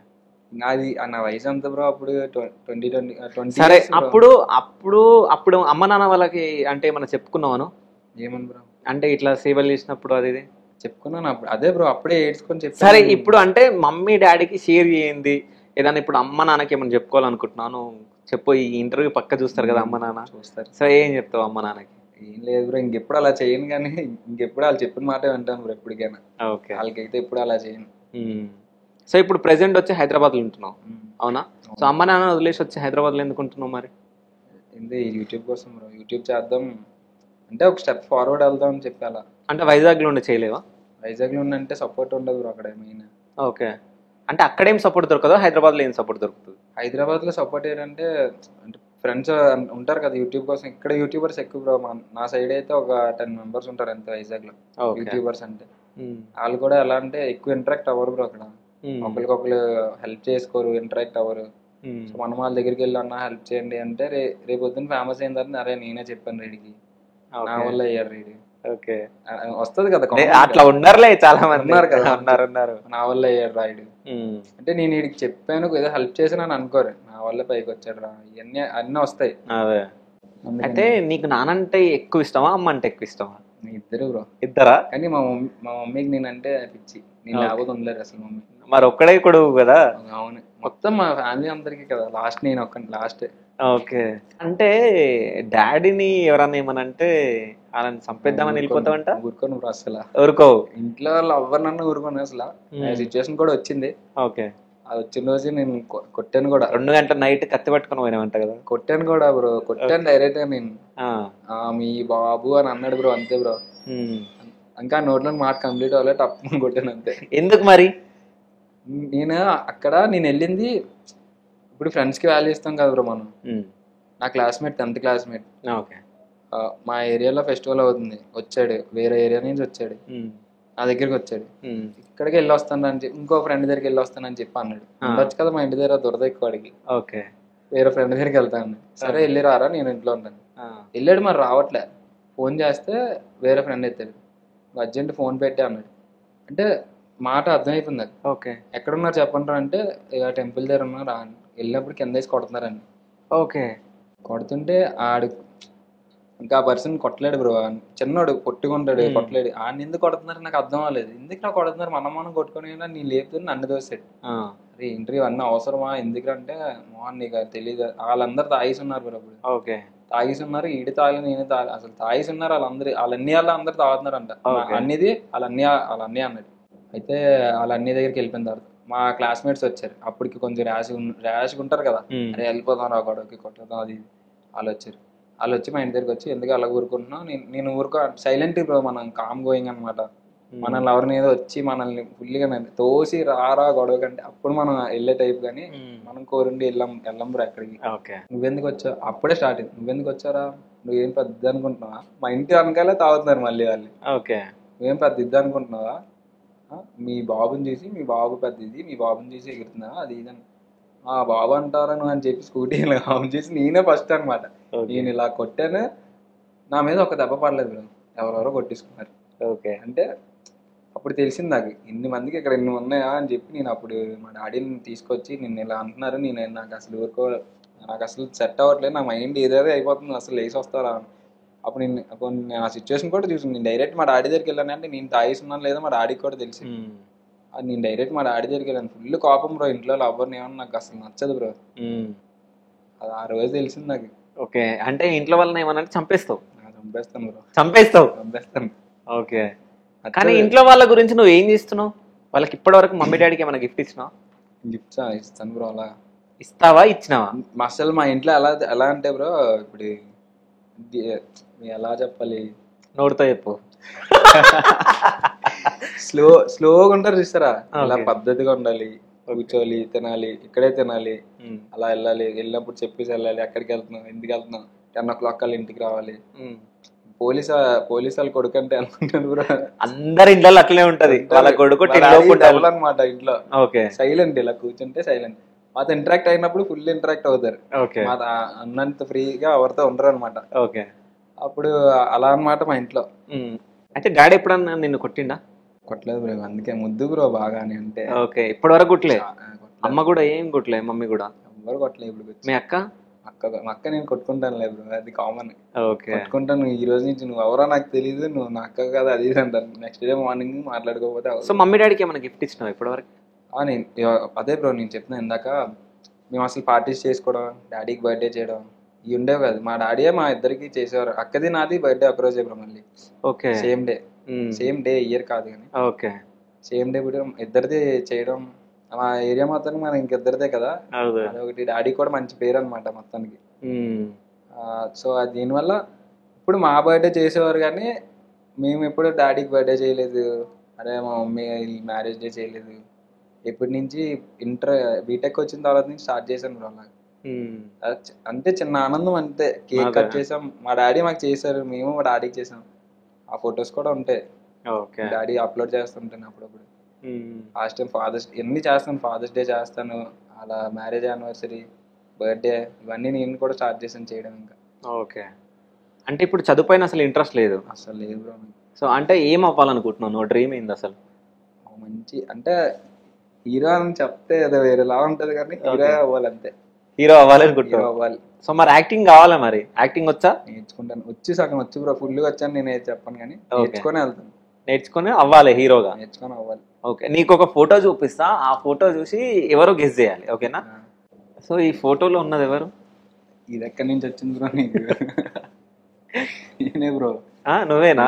నాది నా వయసు అంత బ్రో అప్పుడు 20. సరే, అప్పుడు అప్పుడు అప్పుడు అమ్మ నాన్న వాళ్ళకి అంటే ఏమన్నా చెప్పుకున్నావాను? ఏమని బ్రో అంటే ఇట్లా సేవలు చేసినప్పుడు అది చెప్పుకున్నాను అప్పుడు. అదే బ్రో అప్పుడే ఏడ్చుకొని చెప్పాను. సరే, ఇప్పుడు అంటే మమ్మీ డాడీకి షేర్ చేయండి ఏదన్నా. ఇప్పుడు అమ్మ నాన్నకి ఏమైనా చెప్పుకోవాలనుకుంటున్నాను, చెప్పు. ఈ ఇంటర్వ్యూ పక్క చూస్తారు కదా అమ్మ నాన్న, చూస్తారు. సో ఏం చెప్తావు అమ్మ నాన్నకి? ఏం లేదు బ్రో, ఇంకెప్పుడు అలా చేయను. కానీ ఇంకెప్పుడు వాళ్ళు చెప్పిన మాట వింటాను బ్రో ఎప్పటికైనా. ఓకే. వాళ్ళకైతే ఎప్పుడు అలా చేయను. సో ఇప్పుడు ప్రెసెంట్ వచ్చి హైదరాబాద్లో ఉంటున్నావు, అవునా? సో అమ్మ నాన్న వదిలేసి వచ్చి హైదరాబాద్లో ఎందుకు ఉంటున్నావు మరి? ఏంటి యూట్యూబ్ కోసం బ్రో. యూట్యూబ్ చేద్దాం అంటే ఒక స్టెప్ ఫార్వర్డ్ వెళ్దాం అని చెప్పి అలా. అంటే వైజాగ్లో ఉండి చేయలేవా? వైజాగ్లో ఉండంటే సపోర్ట్ ఉండదు బ్రో అక్కడ మెయిన్. ఓకే. అంటే అక్కడేం సపోర్ట్ దొరకదు, హైదరాబాద్లో ఏం సపోర్ట్ దొరుకుతుంది? హైదరాబాద్లో సపోర్ట్ ఏంటంటే అంటే ఫ్రెండ్స్ ఉంటారు కదా యూట్యూబ్ కోసం. ఇక్కడ యూట్యూబర్స్ ఎక్కువ బ్రో. నా సైడ్ అయితే ఒక 10 members ఉంటారు అంతే వైజాగ్లో యూట్యూబర్స్ అంటే. వాళ్ళు కూడా ఎలా అంటే ఎక్కువ ఇంటరాక్ట్ అవ్వరు బ్రో అక్కడ. ఒకరికొకరు హెల్ప్ చేసుకోరు, ఇంటరాక్ట్ అవ్వరు. సో మనం వాళ్ళ దగ్గరికి వెళ్ళి అన్న హెల్ప్ చేయండి అంటే రేపు పొద్దున్న ఫేమస్ అయిన తర్వాత అరే నేనే చెప్పాను రెడీకి, నా వల్ల అయ్యారు రెడీ. ఓకే. వస్తుంది కదా, అట్లా ఉన్నారులే చాలా మంది ఉన్నారు కదా, ఉన్నారు నా వల్ల అయ్యాడు రాయుడు అంటే. నేను వీడికి చెప్పాను ఏదో హెల్ప్ చేసాను అనుకోరు, నా వల్ల పైకి వచ్చాడు రా, ఇవన్నీ అన్నీ వస్తాయి. అదే. అయితే నీకు నానంటే ఎక్కువ ఇష్టమా అమ్మ అంటే ఎక్కువ ఇష్టమా? ఇద్దరు బ్రో. ఇద్దరా? కానీ మా మమ్మీకి నేనంటే పిచ్చి. నేను లేకపోతే ఉండలేరు అసలు మమ్మీ. మరి ఒక్కడే కొడుకు కదా? అవును, మొత్తం మా ఫ్యామిలీ అందరికి కదా. లాస్ట్ నేను లాస్ట్. ఓకే. అంటే డాడీని ఎవరన్నా ఏమనంటే వాళ్ళని చంపేద్దామని వెళ్ళిపోతావంట? ఊరుకోను బ్రో అసలు. ఊరుకోవు? ఇంట్లో వాళ్ళు ఎవరినన్నా ఊరుకోను అసలు. సిచ్యువేషన్ కూడా వచ్చింది. ఓకే. అది వచ్చిన రోజు నేను కొట్టాను కూడా. 2 గంటల నైట్ కత్తి పట్టుకుని పోయినామంట కదా? కొట్టాను కూడా బ్రో. కొట్టాను డైరెక్ట్ గా నేను. మీ బాబు అని అన్నాడు బ్రో, అంతే బ్రో. ఇంకా నోట్లో మాట కంప్లీట్ అవ్వలే, తప్పని కొట్టాను అంతే. ఎందుకు మరి? నేను వెళ్ళింది ఇప్పుడు ఫ్రెండ్స్ కి వాల్యూ ఇస్తాం కదా బ్రో మనం. నా క్లాస్మేట్ 10th క్లాస్మేట్. ఓకే. మా ఏరియాలో ఫెస్టివల్ అవుతుంది, వచ్చాడు. వేరే ఏరియా నుంచి వచ్చాడు, నా దగ్గరికి వచ్చాడు. ఇక్కడికి వెళ్ళి వస్తాను అని చెప్పి ఇంకో ఫ్రెండ్ దగ్గరికి వెళ్ళి వస్తానని చెప్పి అన్నాడు. ఉండొచ్చు కదా మా ఇంటి దగ్గర, దురద ఎక్కువ వాడికి. ఓకే. వేరే ఫ్రెండ్ దగ్గరికి వెళ్తాను. సరే వెళ్ళి రారా, నేను ఇంట్లో ఉంటాను. వెళ్ళాడు, మరి రావట్లే. ఫోన్ చేస్తే వేరే ఫ్రెండ్ ఎత్తాడు, అర్జెంట్ ఫోన్ పెట్టి అన్నాడు. అంటే మాట అర్థమైపోయింది అది. ఓకే. ఎక్కడున్నారు చెప్పండి అంటే టెంపుల్ దగ్గర ఉన్నారు. వెళ్ళినప్పుడు కింద వేసి కొడుతున్నారండి. ఓకే. కొడుతుంటే ఆడు ఇంకా ఆ పర్సన్ కొట్టలేడు బ్రో. చిన్నోడు కొట్టుకుంటాడు, కొట్టలేడు. ఆయన ఎందుకు కొడుతున్నారు నాకు అర్థం అవ్వలేదు. ఎందుకు నాకు కొడుతున్నారు, మనం కొట్టుకుని నీ లేపుతుంది నన్ను దోసాడు. అరే ఇంటర్వ్యూ అన్నీ అవసరమా ఎందుకంటే మోహన్ నీకు తెలియదు. వాళ్ళందరూ తాగేసి ఉన్నారు బ్రో అప్పుడు. ఓకే. తాగేసి ఉన్నారు, ఈడు తాగి నేను తాగి అసలు తాగేసి ఉన్నారు. వాళ్ళందరూ వాళ్ళన్నీ అందరూ తాగుతున్నారంట. అన్నిది వాళ్ళన్నీ అన్నాడు. అయితే వాళ్ళన్నీ దగ్గరికి వెళ్ళిపోయిన తర్వాత మా క్లాస్మేట్స్ వచ్చారు. అప్పటికి కొంచెం ర్యాష్గా ఉంటారు కదా, అరే వెళ్ళిపోతాం రా గొడవకి కొట్టుదాం అది. వాళ్ళు వచ్చి మా ఇంటి దగ్గరికి వచ్చి ఎందుకు అలా ఊరుకుంటున్నాం, నేను ఊరుకో సైలెంట్ బ్రో. మనం కామ్ గోయింగ్ అనమాట. మనల్ని ఎవరిని ఏదో వచ్చి మనల్ని ఫుల్గా తోసి రారా గొడవ కంటే అప్పుడు మనం వెళ్ళే టైప్. కానీ మనం కోరుండి వెళ్ళం బ్రో ఎక్కడికి. నువ్వెందుకు వచ్చావు అప్పుడే స్టార్ట్ అయింది. నువ్వెందుకు వచ్చారా, నువ్వేం పెద్ద అనుకుంటున్నావా, మా ఇంటి వెనకాలే తాగుతున్నారు మళ్ళీ వాళ్ళు. ఓకే. నువ్వేం పెద్ద ఇది అనుకుంటున్నావా, మీ బాబుని చూసి మీ బాబు పెద్ద ఇది, మీ బాబుని చూసి ఎగురుతున్నావా అది ఇదని. బాబు అంటారా నువ్వు అని చెప్పి స్కూటీ ఆన్ చేసి నేనే ఫస్ట్ అనమాట. నేను ఇలా కొట్టాను, నా మీద ఒక దెబ్బ పడలేదు బ్రో, ఎవరెవరో కొట్టేసుకున్నారు. ఓకే. అంటే అప్పుడు తెలిసింది నాకు ఇన్ని మందికి ఇక్కడ ఇన్ని ఉన్నాయా అని చెప్పి. నేను అప్పుడు మా డాడీని తీసుకొచ్చి నిన్ను ఇలా అంటున్నారు, నాకు అసలు సెట్ అవ్వట్లేదు, నా మైండ్ ఏదేదో అయిపోతుంది, అసలు లేచి వస్తారా. అప్పుడు నేను ఆ సిచ్యువేషన్ కూడా చూసి నేను డైరెక్ట్ మా డాడీ దగ్గరికి వెళ్ళాను. అంటే నేను తాగేస్తున్నాను లేదా మా డాడీకి కూడా తెలిసి నేను డైరెక్ట్ మా డాడీ దగ్గరికి వెళ్ళాను. ఫుల్ కోపం బ్రో. ఇంట్లో ఎవరిని ఏమన్నా నాకు అసలు నచ్చదు బ్రో. అది ఆ రోజు తెలిసింది నాకు. ఓకే. అంటే ఇంట్లో వాళ్ళని ఏమన్నా చంపేస్తావు? చంపేస్తాను బ్రో. చంపేస్తాను. ఓకే. కానీ ఇంట్లో వాళ్ళ గురించి నువ్వు ఏం చేస్తున్నావు? వాళ్ళకి ఇప్పటి వరకు మమ్మీ డాడీకి ఏమైనా గిఫ్ట్ ఇచ్చినావు? గిఫ్ట్స్ ఇస్తాను బ్రో. అలా ఇస్తావా, ఇచ్చినావా? అసలు మా ఇంట్లో ఎలా అంటే బ్రో, ఇప్పుడు ఎలా చెప్పాలి, నోటితో చెప్పు. స్లోగా ఉంటారు చూస్తారా, అలా పద్ధతిగా ఉండాలి, కూర్చోవాలి, తినాలి, ఇక్కడే తినాలి, అలా వెళ్ళాలి, వెళ్ళినప్పుడు చెప్పేసి వెళ్ళాలి, ఎక్కడికి వెళ్తున్నావు, ఎందుకు వెళ్తున్నావు, 10 o'clock ఇంటికి రావాలి. పోలీస్ వాళ్ళు కొడుకు అంటే అనుకుంటాను బ్రో. అందరి ఇంట్లో అట్లే ఉంటది, వాళ్ళ కొడుకు అనమాట. ఇంట్లో సైలెంట్, ఇలా కూర్చుంటే సైలెంట్. మాతో ఇంటరాక్ట్ అయినప్పుడు ఫుల్ ఇంటరాక్ట్ అవుతారు. మా అన్నంత ఫ్రీగా ఎవరితో ఉండరు అనమాట. అప్పుడు అలా అనమాట మా ఇంట్లో. అయితే డాడీ ఎప్పుడన్నా నిన్ను కొట్టిండా? కొట్టలేదు బ్రో, అందుకే ముద్దు బ్రో బాగా. అంటే ఇప్పటి వరకు కొట్టలే? అమ్మ కూడా ఏం కొట్టలే, మమ్మీ కూడా ఎవరు కొట్టలేదు. ఇప్పుడు మీ అక్క మా అక్క నేను కొట్టుకుంటాను లేదు, అది కామన్. కొట్టుకుంటాను. ఈ రోజు నుంచి నువ్వు ఎవరో నాకు తెలియదు, నువ్వు నా అక్క కదా అది అంటాను. నెక్స్ట్ డే మార్నింగ్ మాట్లాడుకోకపోతే. సో మమ్మీ డాడీకి ఏమైనా గిఫ్ట్ ఇచ్చినావు ఇప్పటి వరకు? అదే బ్రో నేను చెప్తున్నా ఇందాక, మేము అసలు పార్టీస్ చేసుకోవడం, డాడీకి బర్త్డే చేయడం ఇవి ఉండేవి కాదు. మా డాడీయే మా ఇద్దరికి చేసేవారు. అక్కది నాది బర్త్డే ఒక రోజే బ్రో. మళ్ళీ సేమ్ డే ఇయర్ కాదు కానీ సేమ్ డే కూడా ఇద్దరిది చేయడం. మా ఏరియా మొత్తానికి మనం ఇంకిద్దరిదే కదా, అదొకటి. డాడీ కూడా మంచి పేరు అనమాట మొత్తానికి. సో దీనివల్ల ఇప్పుడు మా బర్త్డే చేసేవారు కానీ మేము ఎప్పుడు డాడీకి బర్త్డే చేయలేదు. అరే మా మమ్మీ మ్యారేజ్ డే చేయలేదు. ఎప్పటి నుంచి బీటెక్ వచ్చిన తర్వాత నుంచి స్టార్ట్ చేశాను బ్రో. అలా అంతే, చిన్న ఆనందం అంతే. కేక్ కట్ చేసాం, మా డాడీ మాకు చేశారు, మేము మా డాడీకి చేసాం. ఆ ఫొటోస్ కూడా ఉంటాయి, డాడీ అప్లోడ్ చేస్తుంటాను అప్పుడప్పుడు. లాస్ట్ టైం ఫాదర్స్ ఎన్ని చేస్తాను, ఫాదర్స్ డే చేస్తాను, అలా మ్యారేజ్ యానివర్సరీ, బర్త్డే, ఇవన్నీ నేను కూడా స్టార్ట్ చేశాను చేయడం. ఇంకా అంటే ఇప్పుడు చదువుపైన అసలు ఇంట్రెస్ట్ లేదు? అసలు లేదు బ్రో. సో అంటే ఏం అవ్వాలనుకుంటున్నావు నువ్వు? డ్రీమ్ ఏంది అసలు? మంచి అంటే హీరో అని చెప్తే అది వేరేలా ఉంటది కానీ హీరో అవ్వాలంతే. హీరో అవ్వాలనుకుంటున్నావు? అవ్వాలి. సో మరి యాక్టింగ్ కావాలా? మరి యాక్టింగ్ వచ్చా? నేర్చుకుంటాను. సగం వచ్చు బ్రో, ఫుల్గా వచ్చాను నేను చెప్పను కానీ నేర్చుకొని వెళ్తాను. నేర్చుకుని అవ్వాలి హీరోగా? నేర్చుకొని అవ్వాలి. నీకు ఒక ఫోటో చూపిస్తా, ఆ ఫోటో చూసి ఎవరో గెస్ చేయాలి, ఓకేనా? సో ఈ ఫోటోలో ఉన్నది ఎవరు? ఇది ఎక్కడి నుంచి వచ్చింది బ్రో నీకు? నేనే బ్రో. నువ్వేనా?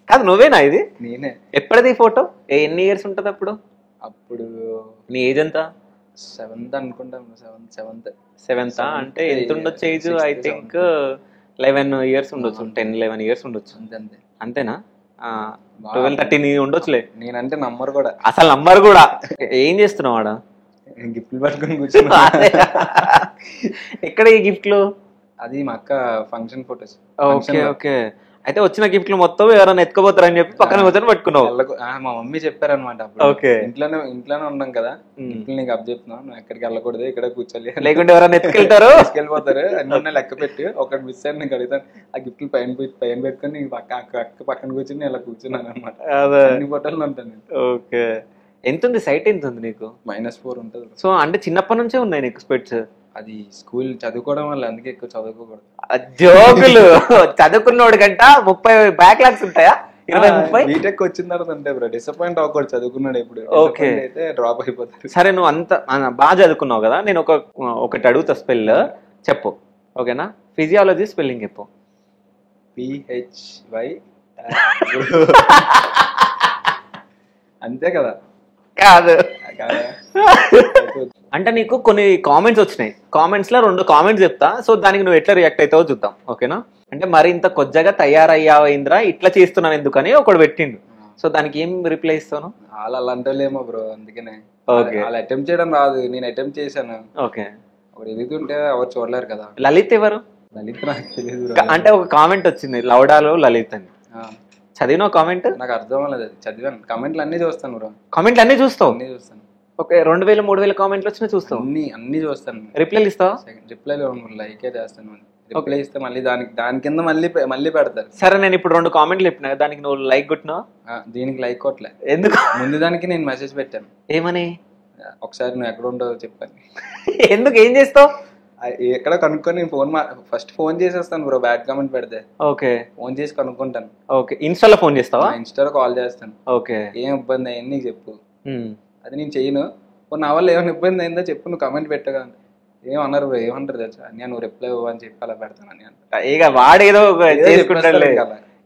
కాదు నువ్వేనా ఇది? నేనే. ఎప్పటిది ఫోటో? ఎన్ని ఇయర్స్ ఉంటుంది అప్పుడు? నీ ఏజ్ ఎంత? 7th అనుకుంటాను. 7th అంటే ఎంత ఉండొచ్చు ఏజ్? ఐ థింక్ 11 years ఉండొచ్చు, 10-11 years ఉండొచ్చు. అంతేనా? 12-13 ఉండొచ్చులే. నేనంటే నంబర్ కూడా, అసలు నంబర్ కూడా. ఏం చేస్తున్నావు ఆడ? గిఫ్ట్లు పట్టుకొని కూర్చున్నా. ఎక్కడ ఈ గిఫ్ట్లు? అది మా అక్క ఫంక్షన్ ఫోటోస్. ఓకే. అయితే వచ్చిన గిఫ్ట్లు మొత్తం ఎవరైనా ఎత్తుకోపోతారని చెప్పి పక్కన కూర్చొని పట్టుకున్నావు? మా మమ్మీ చెప్పారనమాట. ఇంట్లోనే ఉన్నాం కదా, గిఫ్ట్లు నీకు అప్ చెప్తున్నావు, నువ్వు ఎక్కడికి వెళ్ళకూడదు, ఇక్కడ కూర్చోాలి, లేకుంటే ఎవరైనా ఎత్తుకెళ్ళిపోతారు అన్నీ లెక్క పెట్టి ఒకటి మిస్ అయ్యి నీకు అడుగుతాను. ఆ గిఫ్ట్లు పైన పెట్టుకొని అక్క పక్కన కూర్చొని ఇలా కూర్చున్నాను అనమాట. అన్ని ఫోటోలు ఉంటాను. ఓకే. ఎంత ఉంది సైట్? ఎంత ఉంది నీకు? -4 ఉంటుంది. సో అంటే చిన్నప్పటి నుంచే ఉన్నాయి నీకు స్పెట్స్? అది స్కూల్ చదువుకోవడం వల్ల, అందుకే ఎక్కువ చదువుకోకూడదు. జోకులు. చదువుకున్నోడు గంట 30 బ్యాక్లాగ్స్ ఉంటాయా? 20-30? బీటెక్ వచ్చిన తర్వాత అంటే బ్రో డిసప్పాయింట్ అవ్వకూడదు, చదువుకున్నాడు ఎప్పుడు. ఓకే, అయితే డ్రాప్ అయిపోతాడు. సరే, నువ్వు అంత బాగా చదువుకున్నావు కదా, నేను ఒకటి అడుగుతా, స్పెల్ చెప్పు, ఓకేనా? ఫిజియాలజీ స్పెల్లింగ్ చెప్పు. PHY. అంతే కదా? కాదు. అంటే నీకు కొన్ని కామెంట్స్ వచ్చినాయి, కామెంట్స్ లో 2 కామెంట్స్ చెప్తా, సో దానికి నువ్వు ఎట్లా రియాక్ట్ అవుతావో చూద్దాం, ఓకేనా? అంటే మరి ఇంత కొద్దిగా తయారయ్యావేంద్రా, ఇట్లా చేస్తున్నాను ఎందుకని ఒకడు పెట్టిండు. సో దానికి ఏం రిప్లై ఇస్తాను? వాళ్ళు అలా అంటలేమో బ్రో, అందుకనే. వాళ్ళు అటెంప్ట్ చేయడం రాదు, నేను అటెంప్ట్ చేశాను. ఓకే. ఒకటి ఎదుగుతుంటే ఎవరు చూడలేరు కదా. లలిత్ ఎవరు? లలిత్ నాకు తెలియదు. అంటే ఒక కామెంట్ వచ్చింది లౌడాలో లలిత్ అని, చదివిన కామెంట్? నాకు అర్థం అవ్వలేదు, చదివాను. కామెంట్లు అన్ని చూస్తాను బ్రో. కామెంట్లు అన్ని చూస్తావు? అన్ని చూస్తాను. ఓకే. 2000-3000 కామెంట్లు వచ్చినా చూస్తావు? అన్ని చూస్తాను. రిప్లైలు ఇస్తావా? రిప్లైలు లైకే చేస్తాను. రిప్లై ఇస్తే మళ్ళీ దాని కింద మళ్ళీ పెడతారు. సరే, నేను ఇప్పుడు 2 కామెంట్లు చెప్పినా, దానికి నువ్వు లైక్ కొట్టినావా? దీనికి లైక్ కొట్టలే. ఎందుకు? ముందు దానికి నేను మెసేజ్ పెట్టాను. ఏమని? ఒకసారి నువ్వు ఎక్కడ ఉండవు చెప్పాను. ఎందుకు? ఏం చేస్తావు? ఎక్కడ కనుక్కొని ఫస్ట్ ఫోన్ చేసేస్తాను బ్రో, బ్యాడ్ కామెంట్ పెడితే. ఓకే. ఫోన్ చేసి కనుక్కుంటాను. ఓకే. ఇన్స్టాలో ఫోన్ చేస్తావా? ఇన్స్టాలో కాల్ చేస్తాను. ఓకే. ఏం ఇబ్బంది అయ్యింది నీకు చెప్పు. అది నేను చేయను. నా వల్ల ఏమైనా ఇబ్బంది అయిందో చెప్పు, నువ్వు కామెంట్ పెట్టగా. ఏమన్నారు బ్రో? ఏమంటారు తెలుసా, అన్నీ నువ్వు రిప్లై ఇవ్వని చెప్పి అలా పెడతాను. ఇక వాడేదో చేసుకుంటాడు.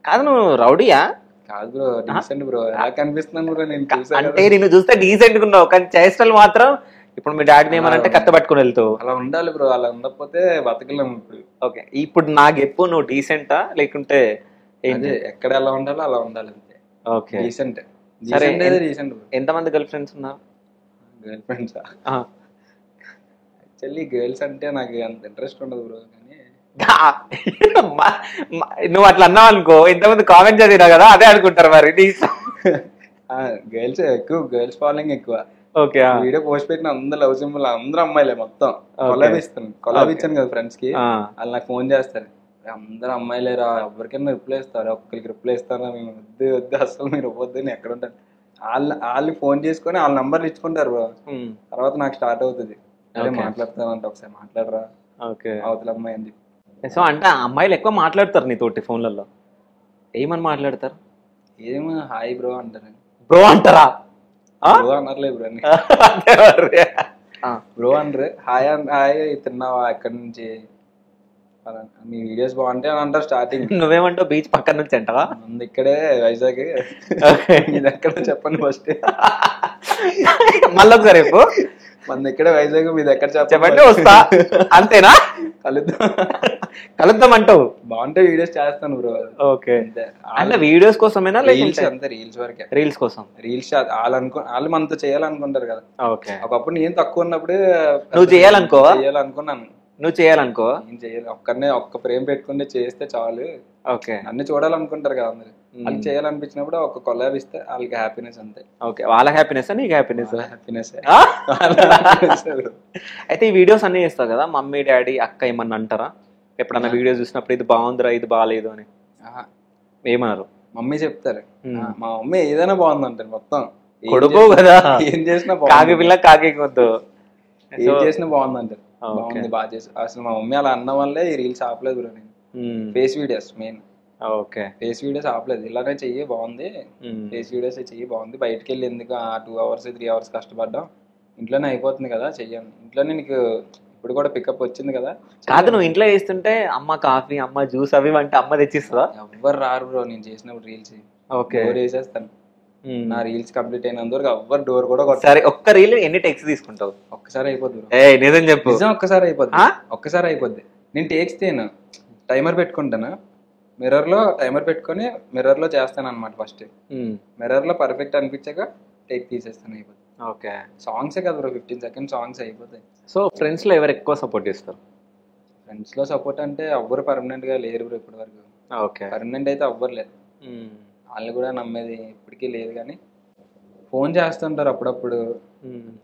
కాదు, నువ్వు రౌడీయా? కాదు బ్రో, డీసెంట్ బ్రో. ఎలా కనిపిస్తున్నాను బ్రో నేను? అంటే నిన్ను చూస్తే డీసెంట్ గా ఉన్నావు, కానీ చేష్టలు మాత్రం ఇప్పుడు మీ డాడీని ఏమనంటే కత్త పట్టుకుని వెళ్తావు. అలా ఉండాలి బ్రో, అలా ఉండకపోతే బతకలేము ఇప్పుడు. ఓకే, ఇప్పుడు నాకు చెప్పు, నువ్వు డీసెంటా లేకుంటే అదే ఎక్కడ ఎలా ఉండాలో అలా ఉండాలి అంతే. Okay, decent. సరే, డీసెంట్. ఎంతమంది గర్ల్ ఫ్రెండ్స్ ఉన్నారు? గర్ల్ ఫ్రెండ్స్ యాక్చువల్లీ గర్ల్స్ అంటే నాకు అంత ఇంట్రెస్ట్ ఉండదు బ్రో. కానీ నువ్వు అట్లా అన్నావు అనుకో, ఇంతమంది కామెంట్ చదివినా కదా అదే అనుకుంటారు మరి. గర్ల్స్ ఎక్కువ, గర్ల్స్ ఫాలోయింగ్ ఎక్కువ. ఓకే, వీడియో పోస్ట్ పెట్టిన అందరు లవ్ సింబల్, అందరూ అమ్మాయిలే మొత్తం. కొలాబ్ ఇచ్చాను కదా ఫ్రెండ్స్ కి, వాళ్ళు నాకు ఫోన్ చేస్తారు, అందరూ అమ్మాయిలేరా, ఎవరికైనా రిప్లై ఇస్తారు, ఒక్కరికి రిప్లై ఇస్తారా, మేము వద్దు వద్దు అసలు మీరు ఇవ్వద్దు, నేను ఎక్కడ ఉంటాను. వాళ్ళు ఫోన్ చేసుకొని వాళ్ళ నంబర్లు ఇచ్చుకుంటారు బ్రో. తర్వాత నాకు స్టార్ట్ అవుతుంది, అదే మాట్లాడతానంటే ఒకసారి మాట్లాడరా అవతల అమ్మాయి అని చెప్పి. సో అంటే అమ్మాయిలు ఎక్కువ మాట్లాడతారు నీతోటి ఫోన్లలో, ఏమని మాట్లాడతారు? ఏమో హాయ్ బ్రో అంటారు. బ్రో అంటారా? బ్రో అనర్లే బ్రో, బ్రో అనరు. హాయ్ హాయ్ తిన్నావా, ఎక్కడి నుంచి, మీ వీడియోస్ బాగుంటాయి అని అంటారు స్టార్టింగ్. నువ్వేమంటావు? బీచ్ పక్కన నుంచి అంటావా? ముందు ఇక్కడే వైజాగ్, ఇది ఎక్కడ చెప్పండి ఫస్ట్. మళ్ళీ ఒకసారి రేపు మన ఇక్కడే వైజాగ్, మీది ఎక్కడ చెప్పండి వస్తా, అంతేనా? కలుద్దాం అంటావు? బాగుంటే వీడియోస్ చేస్తాను బ్రో. ఓకే, అంటే వీడియోస్ కోసమేనా? రీల్స్ అంతే, రీల్స్ వరకే. రీల్స్ కోసం, రీల్స్ వాళ్ళు మనతో చేయాలనుకుంటారు కదా. ఓకే, ఒకప్పుడు నేను తక్కువ ఉన్నప్పుడు నువ్వు చేయాలనుకున్నాను. నువ్వు చేయాలనుకో, నేను చేయాలి, ఒక్క ఫ్రేమ్ పెట్టుకుంటే చేస్తే చాలు. ఓకే, అన్ని చూడాలనుకుంటారు కదా అందరు, వాళ్ళు చేయాలనిపించినప్పుడు ఒక కొలాబ్ ఇస్తే వాళ్ళకి హ్యాపీనెస్ అంతే. ఓకే, వాళ్ళ హ్యాపీనెస్, నీకు హ్యాపీనెస్. హ్యాపీనెస్. అయితే ఈ వీడియోస్ అన్ని చేస్తావు కదా, మమ్మీ డాడీ అక్క ఏమన్నా అంటారా ఎప్పుడన్నా వీడియోస్ చూసినప్పుడు, ఇది బాగుందిరా ఇది బాగాలేదు అని? ఏమన్నారు? మమ్మీ చెప్తారు, మా మమ్మీ ఏదైనా బాగుంది అంటారు. మొత్తం కొడుకు కదా, ఏం చేసినా కాకి పిల్ల కాకి వద్దు, ఏం చేసినా బాగుంది అంటారు. బాగుంది, బాగా చేసి. అసలు మా మమ్మీ అలా అన్న వల్లే ఈ రీల్స్ ఆపలేదు బ్రో. నేను face videos main. Okay, face videos ఆపలేదు. ఇలానే చెయ్యి బాగుంది, ఫేస్ వీడియోస్ చెయ్యి బాగుంది, బయటకు వెళ్ళి ఎందుకు 2 hours 3 hours కష్టపడ్డాం, ఇంట్లోనే అయిపోతుంది కదా చెయ్యాను, ఇంట్లోనే నీకు ఇప్పుడు కూడా పికప్ వచ్చింది కదా. కాదు, నువ్వు ఇంట్లో చేస్తుంటే అమ్మ కాఫీ, అమ్మ జ్యూస్ అవి అంటే అమ్మ తెచ్చిస్తుందా? ఎవ్వరు రారు బ్రో నేను చేసినప్పుడు రీల్స్. ఓకే, డోర్ వేసేస్తాను, నా రీల్స్ కంప్లీట్ అయినంత వరకు ఎవ్వరు డోర్ కూడా కొట్టారు. సరే, ఒక్క రీల్ ఎన్ని టెక్స్ తీసుకుంటావు? ఒక్కసారి అయిపోద్ది. నిజం చెప్పు. నిజం, ఒక్కసారి అయిపోద్ది. నేను టేక్స్ తేను, టైమర్ పెట్టుకుంటాను, మిర్రర్ లో టైమర్ పెట్టుకొని మిర్రర్ లో చేస్తాను అనమాట. ఫస్ట్ మిర్రర్ లో పర్ఫెక్ట్ అనిపించాక టేక్ తీసేస్తాను, అయిపోతుంది. ఓకే, సాంగ్స్ కదా బ్రో, 15 seconds సాంగ్స్ అయిపోతాయి. సో ఫ్రెండ్స్ లో ఎవరు ఎక్కువ సపోర్ట్ చేస్తారు? ఫ్రెండ్స్ లో సపోర్ట్ అంటే ఎవ్వరు పర్మనెంట్ గా లేరు బ్రో ఇప్పటి వరకు. ఓకే, పర్మనెంట్ అయితే ఎవ్వరు లేదు, వాళ్ళు కూడా నమ్మేది ఇప్పటికీ లేదు. కానీ ఫోన్ చేస్తుంటారు అప్పుడప్పుడు,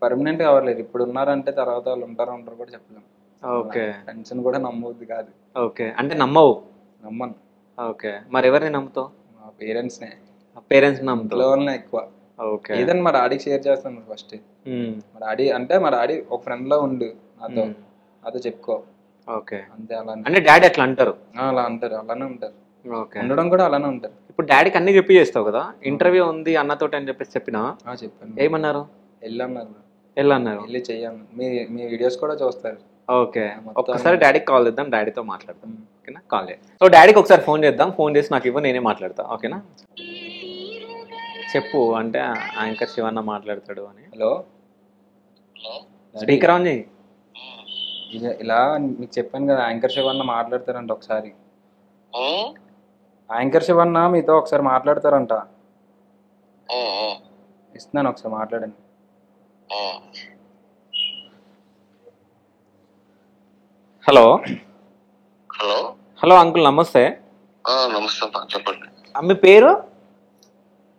పర్మనెంట్ గా ఎవరు లేరు. ఇప్పుడు ఉన్నారంటే తర్వాత వాళ్ళు ఉంటారు కూడా చెప్పలేము. ఓకే, ఫ్రెండ్స్ కూడా నమ్మవద్దు కాదు. ఓకే, అంటే నమ్మవు? నమ్మను. ఓకే, మరి ఎవరిని నమ్ముతావు? మా పేరెంట్స్నే. పేరెంట్స్ నమ్ముతావు? వాళ్ళనే ఎక్కువ. ఓకే, ఏదైనా మా డాడీకి షేర్ చేస్తాను ఫస్ట్. మా డాడీ అంటే మా డాడీ ఒక ఫ్రెండ్ లో ఉండు, నాతో చెప్పుకో. ఓకే, అంతే. అలా అంటే డాడీ అట్లా అంటారు? అలా అంటారు, అలానే ఉంటారు. ఓకే, ఉండడం కూడా అలానే ఉంటారు. ఇప్పుడు డాడీకి అన్ని చెప్పి చేస్తావు కదా, ఇంటర్వ్యూ ఉంది అన్నతోటి అని చెప్పేసి చెప్పినా? చెప్పాను. ఏమన్నారు? వెళ్ళన్నారు. వెళ్ళి చెయ్యాను, మీ వీడియోస్ కూడా చూస్తారు. ఓకే, ఒక్కసారి డాడీకి కాల్ చేద్దాం, డాడీతో మాట్లాడతాం. ఓకేనా, కాల్ చేద్దాం. సో డాడీకి ఒకసారి ఫోన్ చేద్దాం, ఫోన్ చేసి నాకు ఇవ్వ, నేనే మాట్లాడతా. ఓకేనా, చెప్పు అంటే యాంకర్ శివన్న మాట్లాడతాడు అని. హలో, స్పీకర్ ఆన్ చేయి. ఇలా మీకు చెప్పాను కదా, యాంకర్ శివన్న మాట్లాడతారంట ఒకసారి. యాంకర్ శివన్న మీతో ఒకసారి మాట్లాడతారంట. ఇస్తున్నాను, ఒకసారి మాట్లాడండి. హలో హలో అంకుల్, నమస్తే. నమస్తే, చెప్పండి. మీ పేరు?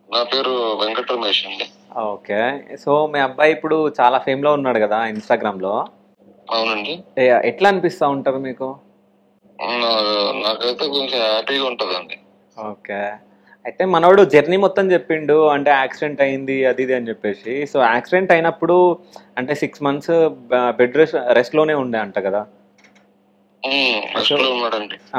నా పేరు వెంకట రమేష్ అండి. ఓకే, సో మీ అబ్బాయి ఇప్పుడు చాలా ఫేమ్ లో ఉన్నాడు కదా ఇన్స్టాగ్రామ్ లో. అవునండి. ఎట్లా అనిపిస్తా ఉంటారు మీకు? నాకైతే కొంచెం హ్యాపీగా ఉంటదండి. ఓకే, అయితే మనోడు జర్నీ మొత్తం చెప్పిండు, అంటే యాక్సిడెంట్ అయింది అది ఇది అని చెప్పేసి. సో యాక్సిడెంట్ అయినప్పుడు అంటే 6 months బెడ్ రెస్ట్ లోనే ఉండే అంట కదా.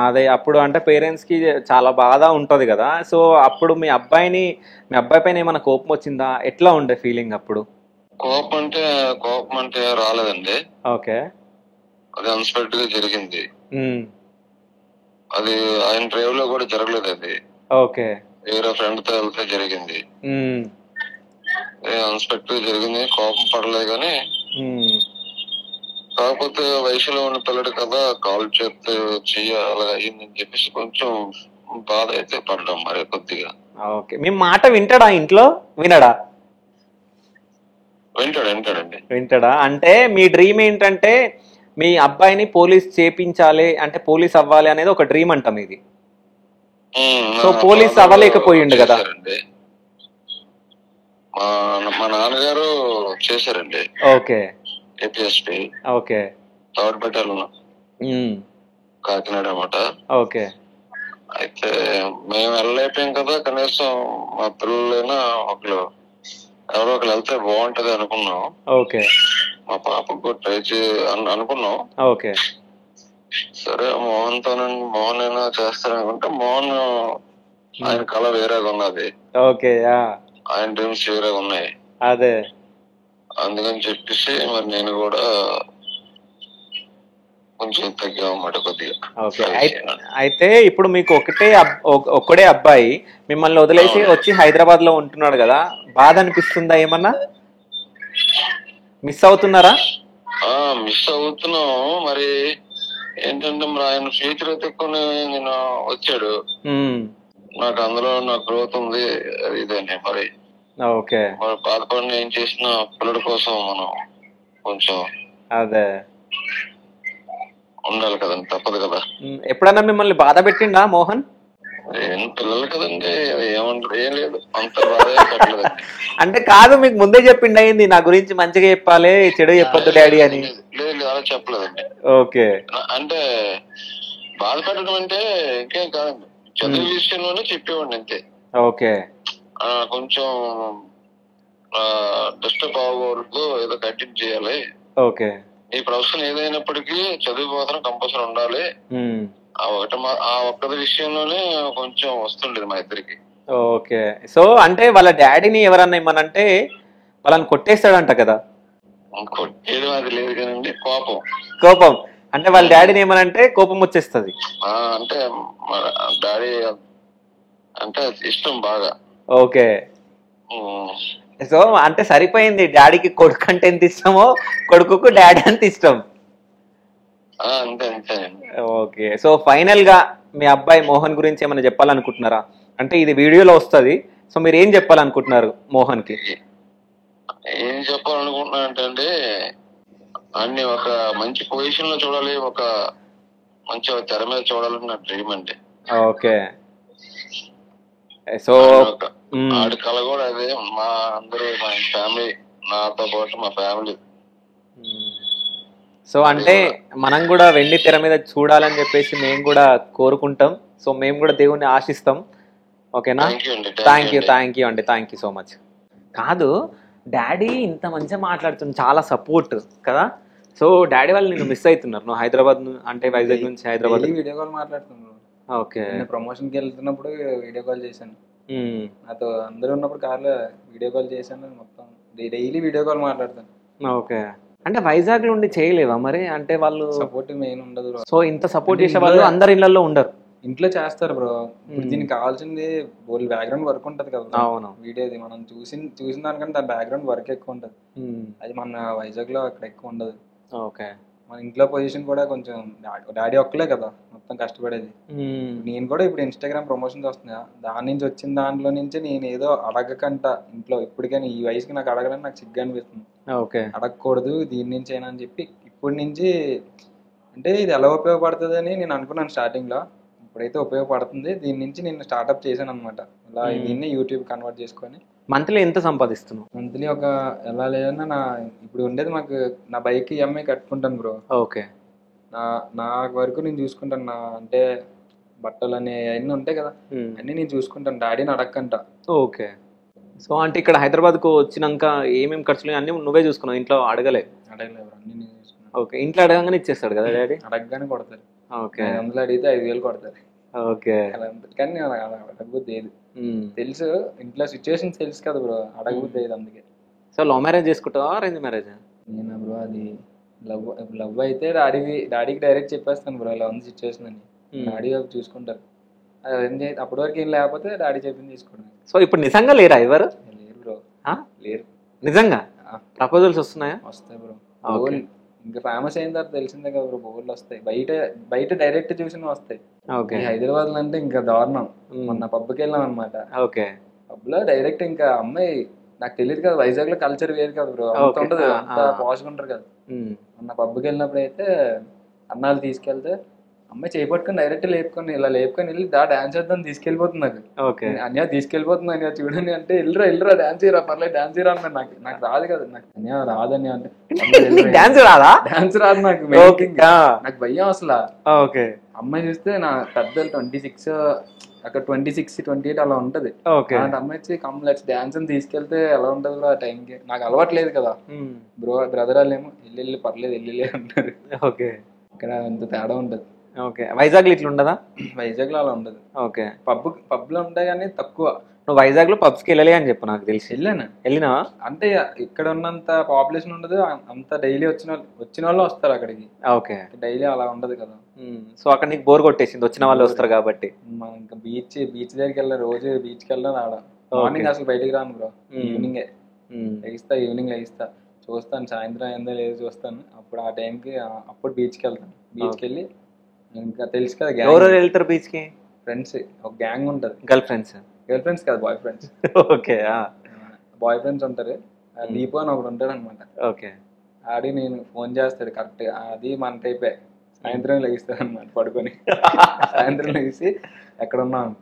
అదే, అప్పుడు అంటే పేరెంట్స్ కి చాలా బాధ ఉంటది కదా. సో అప్పుడు మీ అబ్బాయి పైన ఏమైనా కోపం వచ్చిందా? ఎట్లా ఉండే ఫీలింగ్ అప్పుడు? కోపం అంటే రాలేదండి. ఓకే, అది అన్ఎక్స్పెక్టెడ్ గా జరిగింది. అది ఆయన డ్రైవ్ లో కూడా జరగలేదు. అది ఓకే, వేరే ఫ్రెండ్ తో వెళ్తే జరిగింది. అన్ఎక్స్పెక్టెడ్ గా జరిగింది, కోపం పడలేదు. కానీ కాకపోతే వయసులో ఉన్న పిల్లడు కదా, కాల్ చేస్తే చెయ్య అలా అయ్యిందని చెప్పేసి కొంచెం బాధ అయితే పడ్డాం మరి కొద్దిగా. ఓకే, మీ మాట వింటాడా ఇంట్లో? వినడా? వింటాడండి. వింటాడా? అంటే మీ డ్రీమ్ ఏంటంటే మీ అబ్బాయిని పోలీస్ చేపించాలి, అంటే పోలీస్ అవ్వాలి అనేది ఒక డ్రీమ్ అంట మీది. సో పోలీస్ అవ్వలేకపోయిండు కదా. మా నాన్నగారు చేశారండి. Okay. APSP. Okay. Third battalion Kakinada అన్నమాట. ఓకే. అయితే మేము వెళ్ళలేకపోయాం కదా, కనీసం మా పిల్లలైనా ఒకరు ఎవరో ఒకరు వెళ్తే బాగుంటది అనుకున్నాం. ఓకే. మా పాపకు ట్రై అనుకున్నాం. ఓకే. సరే మోహన్ అయినా చేస్తారనుకుంటే మోహన్ ఆయన కళ వేరేగా ఉన్నది. ఓకే. ఆయన డ్రీమ్స్ వేరేగా ఉన్నాయి. అదే అందుకని చెప్పేసి మరి నేను కూడా కొంచెం తగ్గామన్నమాట కొద్దిగా. ఓకే. అయితే ఇప్పుడు మీకు ఒక్కడే అబ్బాయి మిమ్మల్ని వదిలేసి వచ్చి హైదరాబాద్ లో ఉంటున్నాడు కదా, బాధ అనిపిస్తుందా? ఏమన్నా మిస్ అవుతున్నారా? మిస్ అవుతున్నాం. మరి ఏంటంటే మరి ఆయన ఫ్యూచర్ ఎత్తుకొని నేను వచ్చాడు, నాకు అందులో నా గ్రోత్ ఉంది ఇదని. మరి ఓకే, మరి బాధపడిన ఏం చేసిన పిల్లడి కోసం మనం కొంచెం అదే ఉండాలి కదండి, తప్పదు కదా. ఎప్పుడన్నా మిమ్మల్ని బాధ పెట్టిండా మోహన్? ఏం పిల్లలు కదండి, ఏమంటారు, ఏం లేదు, అంత బాధ పెట్టలేదు. అంటే కాదు, మీకు ముందే చెప్పిండి అయింది నా గురించి మంచిగా చెప్పాలి, చెడు చెప్పొద్దు డాడీ అని. లేదు అలా చెప్పలేదండి. ఓకే. అంటే బాధ పెట్టడం అంటే ఇంకేం కాదండి, చదువు విషయంలోనే చెప్పేవాడిని అంతే. ఓకే. కొంచెం డిస్టర్బ్ అవ్వకూడదు, ఏదో కంటిన్యూ చేయాలి. ఓకే. ఈ ప్రొఫెషన్ ఏదైనప్పటికీ చదువు మాత్రం కంపల్సరీ ఉండాలి. ఆ ఒక్కది విషయంలోనే కొంచెం వస్తుండేది మా ఇద్దరికి. ఓకే. సో అంటే వాళ్ళ డాడీని ఎవరన్నా ఏమనంటే వాళ్ళని కొట్టేస్తాడంట కదా? కొట్టేయడం అది లేదు కానండి, కోపం అంటే వాళ్ళ డాడీని ఏమనంటే కోపం వచ్చేస్తుంది. అంటే డాడీ అంటే ఇష్టం బాగా. ఓకే. సో అంటే సరిపోయింది, డాడీకి కొడుకు అంటే ఎంత ఇష్టమో కొడుకుకు డాడీ అంత ఇష్టం. ఓకే. సో ఫైనల్ గా మీ అబ్బాయి మోహన్ గురించి ఏమైనా చెప్పాలనుకుంటున్నారా? అంటే ఇది వీడియోలో వస్తుంది, సో మీరు ఏం చెప్పాలనుకుంటున్నారు మోహన్ కి? ఏం చెప్పాలనుకుంటున్నా అంటే అన్ని ఒక మంచి పొజిషన్ లో చూడాలి, ఒక మంచి తెర మీద చూడాలని నా డ్రీమ్ అండి. ఓకే. సో ఆడి కళ కూడా అదే. మా అందరూ మా ఫ్యామిలీ, నాతో పాటు మా ఫ్యామిలీ. సో అంటే మనం కూడా వెండి తెర మీద చూడాలని చెప్పేసి మేము కూడా కోరుకుంటాం. సో మేము కూడా దేవుణ్ణి ఆశిస్తాం. ఓకేనా? థ్యాంక్ యూ అండి, థ్యాంక్ యూ సో మచ్. కాదు, డాడీ ఇంత మంచిగా మాట్లాడుతుంది, చాలా సపోర్ట్ కదా. సో డాడీ వాళ్ళు నేను మిస్ అవుతున్నారు. నువ్వు హైదరాబాద్ అంటే వైజాగ్ నుంచి హైదరాబాద్ వీడియో కాల్ మాట్లాడుతున్నాను. ఓకే. ప్రమోషన్కి వెళ్తున్నప్పుడు వీడియో కాల్ చేశాను, నాతో అందరూ ఉన్నప్పుడు కార్లో వీడియో కాల్ చేశాను. మొత్తం డైలీ వీడియో కాల్ మాట్లాడతాను. ఓకే. అంటే వైజాగ్ లో ఉండి చేయలేవా మరి? అంటే వాళ్ళు సపోర్ట్ మెయిన్ ఉండదు. సో ఇంత సపోర్ట్ చేసే వాళ్ళు అందరు ఇళ్లలో ఉండరు, ఇంట్లో చేస్తారు బ్రో. దీనికి కావాల్సింది బ్యాక్గ్రౌండ్ వర్క్ ఉంటది కదా. అవును. వీడియోది మనం చూసిన దానికంటే దాని బ్యాక్గ్రౌండ్ వర్క్ ఎక్కువ ఉంటది. అది మన వైజాగ్ లో అక్కడ ఎక్కువ ఉండదు. ఓకే. మన ఇంట్లో పొజిషన్ కూడా కొంచెం డాడీ ఒక్కలే కదా మొత్తం కష్టపడేది. నేను కూడా ఇప్పుడు ఇన్స్టాగ్రామ్ ప్రమోషన్స్ వస్తున్నాయా, దాని నుంచి వచ్చిన దాంట్లో నుంచి నేను ఏదో అడగకంట ఇంట్లో ఇప్పటికైనా ఈ వయసుకి నాకు అడగాలని నాకు సిగ్గు అనిపిస్తుంది. ఓకే. అడగకూడదు దీని నుంచి అయినా అని చెప్పి ఇప్పటి నుంచి అంటే ఇది ఎలా ఉపయోగపడుతుంది అని నేను అనుకున్నాను స్టార్టింగ్ లో. ఇప్పుడైతే ఉపయోగపడుతుంది. దీని నుంచి నేను స్టార్ట్అప్ చేశాను అనమాట. ఇలా దీన్ని యూట్యూబ్ కన్వర్ట్ చేసుకొని. మంత్లీ ఎంత సంపాదిస్తున్నావు? మంత్లీ ఒక ఎలా లేదన్నా నా ఇప్పుడు ఉండేది మాకు నా బైక్ ఈఎంఐ కట్టుకుంటాను బ్రో. ఓకే. నా వరకు నేను చూసుకుంటాను. నా అంటే బట్టలు అనే అవన్నీ ఉంటాయి కదా, అన్నీ నేను చూసుకుంటాను, డాడీని అడగకంట. ఓకే. సో అంటే ఇక్కడ హైదరాబాద్ కు వచ్చినాక ఏమేమి ఖర్చులు అన్ని నువ్వే చూసుకున్నావు, ఇంట్లో అడగలేదు? అడగలేదు, అన్ని నేను చూసుకున్నాను. ఓకే. ఇంట్లో అడగగానే ఇచ్చేస్తాడు కదా డాడీ? అడగగానే కొడతారు. ఓకే. అందులో అడిగితే 5,000 కొడతారు. ఓకే. కానీ నేను అడగబుద్ది ఏది తెలుసు, ఇంట్లో సిచ్యువేషన్ తెలుసు కదా బ్రో, అడగబుద్ది ఏది అందుకే. సో లవ్ మ్యారేజ్ చేసుకుంటావా అరేంజ్ మ్యారేజ్? నేనా బ్రో, అది లవ్ అయితే డాడీకి డైరెక్ట్ చెప్పేస్తాను బ్రో ఇలా ఉంది సిచ్యువేషన్ అని. డాడీ చూసుకుంటారు. అది అప్పటి వరకు ఏం లేకపోతే డాడీ చెప్పింది తీసుకోవడం. సో ఇప్పుడు నిజంగా లేరా ఎవరు? లేరు బ్రో, లేరు నిజంగా. ప్రపోజల్స్ వస్తున్నాయా? వస్తాయి బ్రో. ఇంకా ఫేమస్ అయిన తర్వాత తెలిసిందే కదా బ్రో, బోర్లు వస్తాయి. బయట డైరెక్ట్ చూసిన వస్తాయి. హైదరాబాద్ లో అంటే ఇంకా దారుణం. మొన్న పబ్కి వెళ్ళాం అనమాట. పబ్ లో డైరెక్ట్ ఇంకా అమ్మాయి, నాకు తెలియదు కదా వైజాగ్ లో కల్చర్ వేరు కదా బ్రో, అంత ఉండదు, అంత పాష్గా ఉంటారు కదా. మొన్న పబ్కి వెళ్ళినప్పుడు అయితే అన్నాళ్ళు తీసుకెళ్తే అమ్మాయి చేపట్టుకుని డైరెక్ట్ ఇలా లేపుకొని వెళ్ళి డాన్స్ చేద్దాం తీసుకెళ్ళిపోతుంది. నాకు అన్యా తీసుకెళ్ళిపోతుంది అన్యా చూడండి అంటే, వెళ్ళరా డాన్స్ చేయరా, పర్లేదు డాన్స్ చేయరా అన్న. నాకు రాదు కదా, నాకు అన్యా రాదని అంటే డాన్స్ రాదు నాకు. నాకు భయం అసలు. అమ్మాయి చూస్తే నా పెద్ద 26 అక్కడ 26, 28 అలా ఉంటది. అమ్మాయి వచ్చి కమ్ లెట్స్ డాన్స్ అని తీసుకెళ్తే ఎలా ఉంటది బ్రో ఆ టైంకి. నాకు అలవాట్లేదు కదా బ్రదర్ వాళ్ళేమో వెళ్ళి పర్లేదు వెళ్ళి అంటారు. ఇక్కడ ఎంత తేడా ఉంటది. వైజాగ్ లో ఇట్లా ఉండదా? వైజాగ్ లో అలా ఉండదు. పబ్ లో ఉంటాయి కానీ తక్కువ. నువ్వు వైజాగ్ లో పబ్స్ కి వెళ్ళలే అని చెప్పు. నాకు తెలిసి వెళ్ళినా అంటే ఇక్కడ ఉన్నంత పాపులేషన్ ఉండదు, అంత డైలీ వచ్చిన వాళ్ళు వస్తారు అక్కడికి. డైలీ అలా ఉండదు కదా. సో అక్కడ నీకు బోర్ కొట్టేసింది, వచ్చిన వాళ్ళు వస్తారు కాబట్టి. మనం ఇంకా బీచ్ దగ్గరికి వెళ్ళా, రోజు బీచ్ కి వెళ్ళాను. ఆడ మార్నింగ్ అసలు బయటికి రాను బ్రో, ఈవినింగే ఈవినింగ్ లెగిస్తా, చూస్తాను సాయంత్రం ఏందో లేదు చూస్తాను. అప్పుడు ఆ టైంకి అప్పుడు బీచ్కి వెళ్తాను. బీచ్కి వెళ్ళి ఇంకా తెలుసు కదా ఎవరు వెళ్తారు బీచ్ కి? ఫ్రెండ్స్, ఒక గ్యాంగ్ ఉంటది. గర్ల్ ఫ్రెండ్స్ కాదు, బాయ్ ఫ్రెండ్స్. బాయ్ ఫ్రెండ్స్ ఉంటారు. దీపు అని ఒకడు ఉంటాడు అనమాట. ఆడి నేను ఫోన్ చేస్తాడు కరెక్ట్ గా, అది మన టైపే. సాయంత్రం లెగిస్తాడు అనమాట పడుకొని. సాయంత్రం లెగిసి ఎక్కడ ఉన్నాను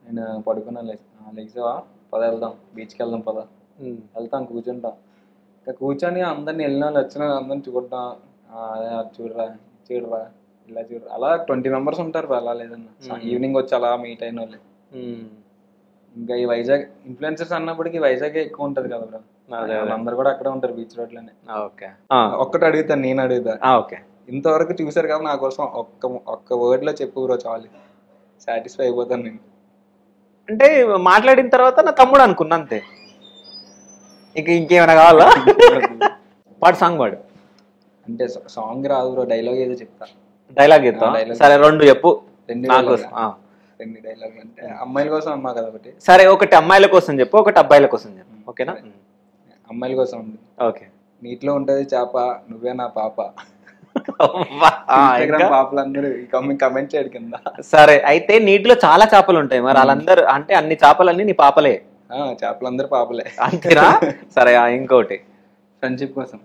నేను, పడుకున్నా లెగిసావా పద వెళ్దాం బీచ్కి వెళ్దాం పద, వెళ్తాం కూర్చుంటాం. ఇంకా కూర్చొని అందరిని వెళ్ళిన వాళ్ళు వచ్చిన అందరిని చూడటం, అదే చూడరా ఇలా చూడరా, అలా 20 members ఉంటారు అలా. లేదన్నా ఈవినింగ్ వచ్చి అలా మీట్ అయిన వాళ్ళు. ఇంకా ఈ వైజాగ్ ఇన్ఫ్లుయెన్సర్స్ అన్నప్పటికీ వైజాగ్ ఎక్కువ ఉంటది కదా బ్రో, వాళ్ళందరూ కూడా అక్కడే ఉంటారు బీచ్ రోడ్ లోనే. ఒక్కటి అడుగుతాను, నేను అడుగుతా. ఇంతవరకు చూసారు కదా, నా కోసం ఒక్క వర్డ్ లో చెప్పు బ్రో చాలు, సాటిస్ఫై అయిపోతాను నేను. అంటే మాట్లాడిన తర్వాత నా తమ్ముడు అనుకున్నా అంతే, ఇంకేమైనా కావాలా? పాడు, సాంగ్ పాడు. అంటే సాంగ్ రాదు బ్రో, డైలాగ్ ఏదో చెప్తా. డైలాగ్ చెప్తా? సరే 2 చెప్పు. 2 డైలాగ్ అంటే అమ్మాయిల కోసం అమ్మా కదా ఒకటి. సరే, ఒకటి అమ్మాయిల కోసం చెప్పు, ఒకటి అబ్బాయిల కోసం చెప్పు. ఓకేనా? అమ్మాయిల కోసం ఉంది. నీటిలో ఉంటది చేప, నువ్వే నా పాప. పాపలందరూ కమెంట్ చేయడు కింద. సరే, అయితే నీటిలో చాలా చేపలు ఉంటాయి, మరి వాళ్ళందరూ అంటే అన్ని చేపలన్నీ నీ పాపలే? చేపలందరూ పాపలే. అంతేనా? సరే, ఇంకోటి ఫ్రెండ్షిప్ కోసం.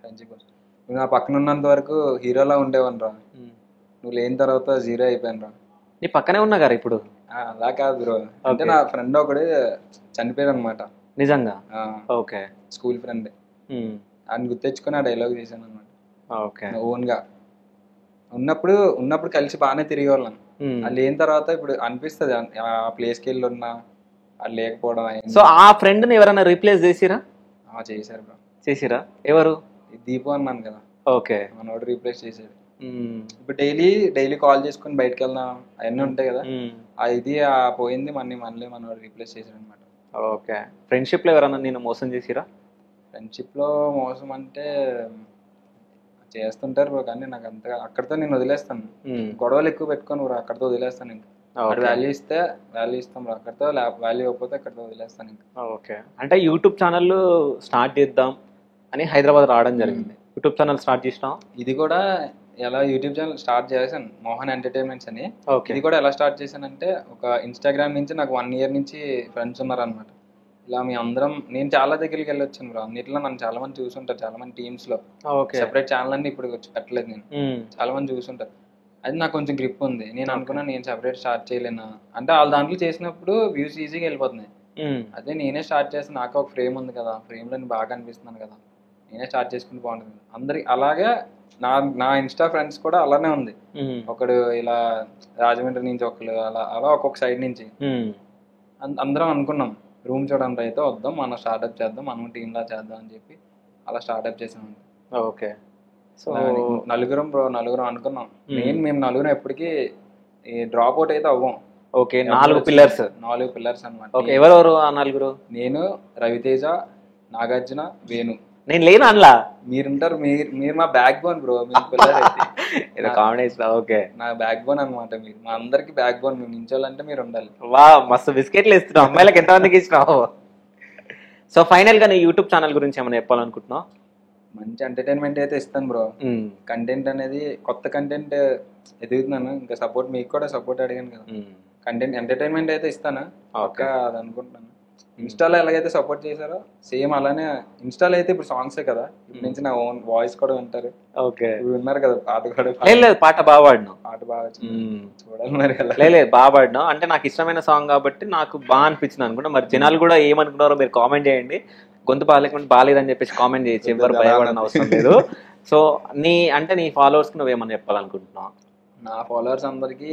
ఫ్రెండ్షిప్ కోసం. నువ్వు నా పక్కన ఉన్నంత వరకు హీరోలా ఉండేవని రా, నువ్వు లేని తర్వాత జీరో అయిపోయాను రా. నీ పక్కనే ఉన్నా గారు ఇప్పుడు? అలా కాదు బ్రో, అంటే నా ఫ్రెండ్ ఒకడు చనిపోయాడు అనమాట. నిజంగా? School friend. ఆయన గుర్తెచ్చుకుని ఆ డైలాగ్ చేశాను అనమాట. ఓన్ గా ఉన్నప్పుడు కలిసి బాగానే తిరిగే వాళ్ళం. అది లేని తర్వాత ఇప్పుడు అనిపిస్తుంది ఆ ప్లేస్కి వెళ్ళి ఉన్నా, అది లేకపోవడం. సో ఆ ఫ్రెండ్ ని ఎవరైనా రీప్లేస్ చేసిరా? చేశారు బ్రో. చేసిరా? ఎవరు? దీపు అన్నాను కదా, మనోడు రీప్లేస్ చేశాడు. ఇప్పుడు డైలీ కాల్ చేసుకుని బయటకు వెళ్దాం అవన్నీ ఉంటాయి కదా, ఇది పోయింది మళ్ళీ మనోడు రీప్లేస్ చేశాడు అనమాట. ఫ్రెండ్షిప్ లో ఎవరన్నా నేను మోసం చేసిరా? ఫ్రెండ్షిప్ లో మోసం అంటే చేస్తుంటారు బ్రో, కానీ నాకు అంతగా అక్కడితో నేను వదిలేస్తాను. గొడవలు ఎక్కువ పెట్టుకొని బ్రో, అక్కడితో వదిలేస్తాను. ఇంకా వాల్యూ ఇస్తే వాల్యూ ఇస్తాం బ్రో, అక్కడితో వాల్యూ ఇవ్వకపోతే అక్కడితో వదిలేస్తాను. ఇంకా అంటే యూట్యూబ్ ఛానల్ స్టార్ట్ చేద్దాం అని హైదరాబాద్ రావడం జరిగింది. యూట్యూబ్ ఛానల్ స్టార్ట్ చేసినాం. ఇది కూడా ఎలా యూట్యూబ్ ఛానల్ స్టార్ట్ చేశాను, మోహన్ ఎంటర్టైన్మెంట్స్ అని. ఇది కూడా ఎలా స్టార్ట్ చేశానంటే, ఒక ఇన్స్టాగ్రామ్ నుంచి నాకు 1 year నుంచి ఫ్రెండ్స్ ఉన్నారు అనమాట. ఇలా మీ అందరం, నేను చాలా దగ్గరికి వెళ్ళి వచ్చాను బ్రో, అన్నిట్లో నన్ను చాలా మంది చూసుంటారు, చాలా మంది టీమ్స్ లో. సెపరేట్ ఛానల్ అన్ని ఇప్పుడు వచ్చి పెట్టలేదు నేను, చాలా మంది చూసుంటారు. అది నాకు కొంచెం గ్రిప్ ఉంది. నేను అనుకున్నా నేను సెపరేట్ స్టార్ట్ చేయలేనా అంటే, వాళ్ళ దాంట్లో చేసినప్పుడు వ్యూస్ ఈజీగా వెళ్ళిపోతున్నాయి. అదే నేనే స్టార్ట్ చేస్తే నాకు ఒక ఫ్రేమ్ ఉంది కదా, ఫ్రేమ్ లో బాగా అనిపిస్తున్నాను కదా, నేనే స్టార్ట్ చేసుకుంటే బాగుంటుంది అందరికి. అలాగే నా ఇన్స్టా ఫ్రెండ్స్ కూడా అలానే ఉంది. ఒకడు ఇలా రాజమండ్రి నుంచి, ఒకళ్ళు అలా ఒక్కొక్క సైడ్ నుంచి. అందరం అనుకున్నాం రూమ్ చూడడానికి అయితే వద్దాం, మనం స్టార్ట్అప్ చేద్దాం, మనం టీమ్ లా చేద్దాం అని చెప్పి అలా స్టార్ట్అప్ చేసామండి. సో నలుగురం అనుకున్నాం. మేము నలుగురం ఎప్పటికీ డ్రాప్ అవుట్ అయితే అవ్వం. 4 పిల్లర్స్ అన్నమాట. ఎవరెవరు ఆ 4? నేను, రవితేజ, నాగార్జున, వేణు. నేను లేను అందులో. మీరుంటారు, మీరు మా బ్యాక్ బోన్ బ్రో. నా బ్యాక్ బోన్ అనమాట. మీరు మా అందరికి బ్యాక్ బోన్. మేము నించోళ్ళంటే మీరు ఉండాలి. మస్తు బిస్కెట్లు ఇస్తున్నావు అమ్మాయిలకు, ఎంతమందికి ఇచ్చినావు? సో ఫైనల్ గా నీ యూట్యూబ్ ఛానల్ గురించి ఏమైనా చెప్పాలనుకుంటున్నావు? మంచి ఎంటర్టైన్మెంట్ అయితే ఇస్తాను బ్రో. కంటెంట్ అనేది కొత్త కంటెంట్ ఎదుగుతున్నాను, ఇంకా సపోర్ట్ మీకు కూడా సపోర్ట్ అడిగాను కదా. కంటెంట్ ఎంటర్టైన్మెంట్ అయితే ఇస్తాను ఓకే అది అనుకుంటున్నాను. ఇన్స్టాలో ఎలాగైతే సపోర్ట్ చేశారో సేమ్ అలానే ఇన్స్టాలో అయితే ఇప్పుడు సాంగ్సే కదా, ఇప్పుడు నుంచి నా ఓన్ వాయిస్ కూడా వింటారు. ఓకే విన్నారు కదా పాట కూడా. లేదు పాట బాగా పాడినావు, పాట బాగా చూడాలి మరి. లేదు బాగా పాడినావు అంటే నాకు ఇష్టమైన సాంగ్ కాబట్టి నాకు బాగా అనిపించింది అనుకుంటా. మరి జనాలు కూడా ఏమనుకున్నారో మీరు కామెంట్ చేయండి. గొంతు బాగాలేదని చెప్పేసి కామెంట్ చేయొచ్చు, ఎవరు భయపడని అవసరం లేదు. సో నీ ఫాలోవర్స్కి నువ్వేమన్నా చెప్పాలనుకుంటున్నావు? నా ఫాలోవర్స్ అందరికీ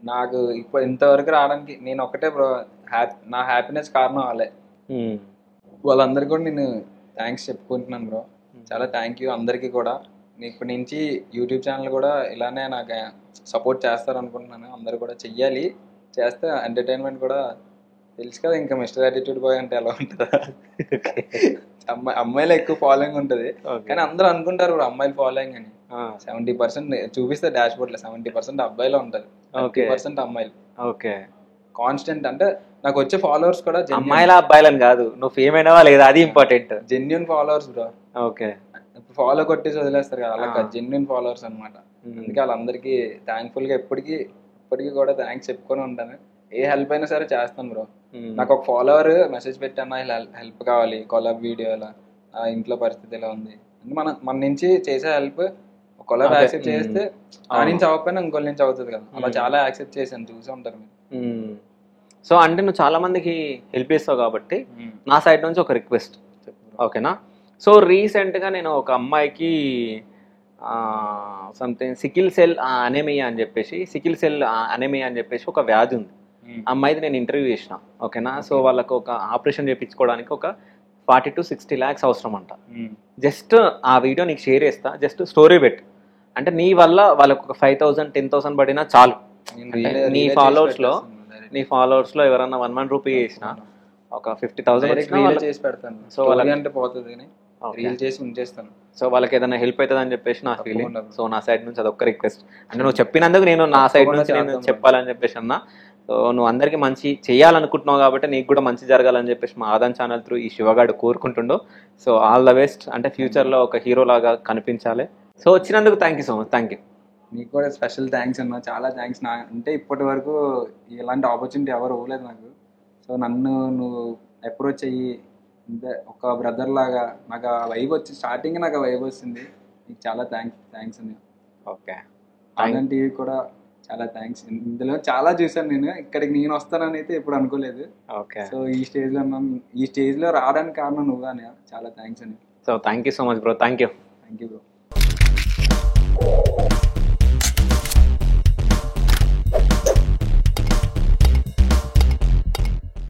నాకు ఇప్పుడు ఇంతవరకు రావడానికి నేను ఒక్కటే బ్రో, నా హ్యాపీనెస్ కారణం వాళ్ళే. వాళ్ళందరికీ కూడా నేను థ్యాంక్స్ చెప్పుకుంటున్నాను బ్రో. చాలా థ్యాంక్ యూ అందరికీ కూడా. ఇప్పటి నుంచి యూట్యూబ్ ఛానల్ కూడా ఇలానే నాకు సపోర్ట్ చేస్తారు అనుకుంటున్నాను. అందరు కూడా చెయ్యాలి, చేస్తే ఎంటర్టైన్మెంట్ కూడా తెలుసు కదా ఇంకా మిస్టర్ యాటిట్యూడ్ బాయ్ అంటే ఎలా ఉంటుందా. అమ్మాయిలు ఎక్కువ ఫాలోయింగ్ ఉంటుంది కానీ అందరూ అనుకుంటారు ఇప్పుడు అమ్మాయిలు ఫాలోయింగ్ అని. 70% చూపిస్తే డాష్ బోర్డ్ లో 70% అబ్బాయిలో ఉంటుంది, 30% అమ్మాయిలు. ఓకే కాన్స్టెంట్ అంటే నాకు వచ్చే ఫాలోవర్స్ కూడా అమ్మాయిల అబ్బాయిలని కాదు, నువ్వు ఫేమ్ అయినావా లేదా అది important. Genuine followers bro. Okay follow కొట్టేసి వదిలేస్తారు కదా అలా జెన్యున్ ఫాలోవర్స్ అనమాట. అందుకే వాళ్ళందరికీ థ్యాంక్ఫుల్ గా ఇప్పటికీ కూడా థ్యాంక్స్ చెప్పుకొని ఉంటాను. ఏ హెల్ప్ అయినా సరే చేస్తాను బ్రో. నాకు ఒక ఫాలోవర్ మెసేజ్ పెట్టాను ఇలా హెల్ప్ కావాలి కొలాబ్ వీడియోలో, ఇంట్లో పరిస్థితి ఎలా ఉంది అంటే మన నుంచి చేసే హెల్ప్ కొలాబ్ యాక్సెప్ట్ చేస్తే ఆ నుంచి అవ్వకపోయినా ఇంకోళ్ళ నుంచి అవుతుంది కదా, అలా చాలా యాక్సెప్ట్ చేశాను, చూసి ఉంటారు మీరు. సో అంటే నువ్వు చాలా మందికి హెల్ప్ చేస్తావు కాబట్టి నా సైడ్ నుంచి ఒక రిక్వెస్ట్ ఓకేనా. సో రీసెంట్గా నేను ఒక అమ్మాయికి సంథింగ్ సికిల్ సెల్ అనేమియా అని చెప్పేసి ఒక వ్యాధి ఉంది. అమ్మాయిది నేను ఇంటర్వ్యూ చేసిన ఓకేనా. సో వాళ్ళకు ఒక ఆపరేషన్ చేయించుకోవడానికి ఒక 40 to 60 lakhs అవసరం అంట. జస్ట్ ఆ వీడియో నీకు షేర్ చేస్తా, జస్ట్ స్టోరీ పెట్టు అంటే నీ వల్ల వాళ్ళకు ఒక 5,000 10,000 పడినా చాలు. నీ ఫాలోవర్స్ లో ఎవరన్నా 1 man rupee చేసిన ఒక 50,000 చేసి పెడతాను. సో వాళ్ళంటే పోతుంది రీల్ చేసి ఉంచేస్తాను. సో వాళ్ళకి ఏదైనా హెల్ప్ అవుతుంది అని చెప్పేసి నా ఫీలింగ్. సో నా సైడ్ నుంచి అదొక్క రిక్వెస్ట్ అంటే నువ్వు చెప్పినందుకు నేను నా సైడ్ నుంచి నేను చెప్పాలని చెప్పేసి అన్నా. సో నువ్వు అందరికీ మంచి చేయాలనుకుంటున్నావు కాబట్టి నీకు కూడా మంచి జరగాలని చెప్పేసి మా ఆదాన్ ఛానల్ త్రూ ఈ శివగాడు కోరుకుంటుండో. సో ఆల్ ద బెస్ట్, అంటే ఫ్యూచర్లో ఒక హీరో లాగా కనిపించాలి. సో వచ్చినందుకు thank you so much. Thank you. నీకు కూడా స్పెషల్ థ్యాంక్స్ అన్న, చాలా థ్యాంక్స్. అంటే ఇప్పటి వరకు ఇలాంటి ఆపర్చునిటీ ఎవరు ఇవ్వలేదు నాకు. సో నన్ను నువ్వు అప్రోచ్ అయ్యి ఒక బ్రదర్ లాగా నాకు ఆ వైబ్ వచ్చి స్టార్టింగ్ నాకు ఆ వైబ్ వచ్చింది. నీకు చాలా థ్యాంక్స్ అండి. ఓకే ఆదాన్ టీవీ కూడా చాలా థ్యాంక్స్. ఇందులో చాలా చూసాను నేను, ఇక్కడికి నేను వస్తానని అయితే ఎప్పుడు అనుకోలేదు. ఓకే సో ఈ స్టేజ్లో రావడానికి కారణం నువ్వుగానే. చాలా థ్యాంక్స్ అండి. So thank you so much bro. Thank you bro.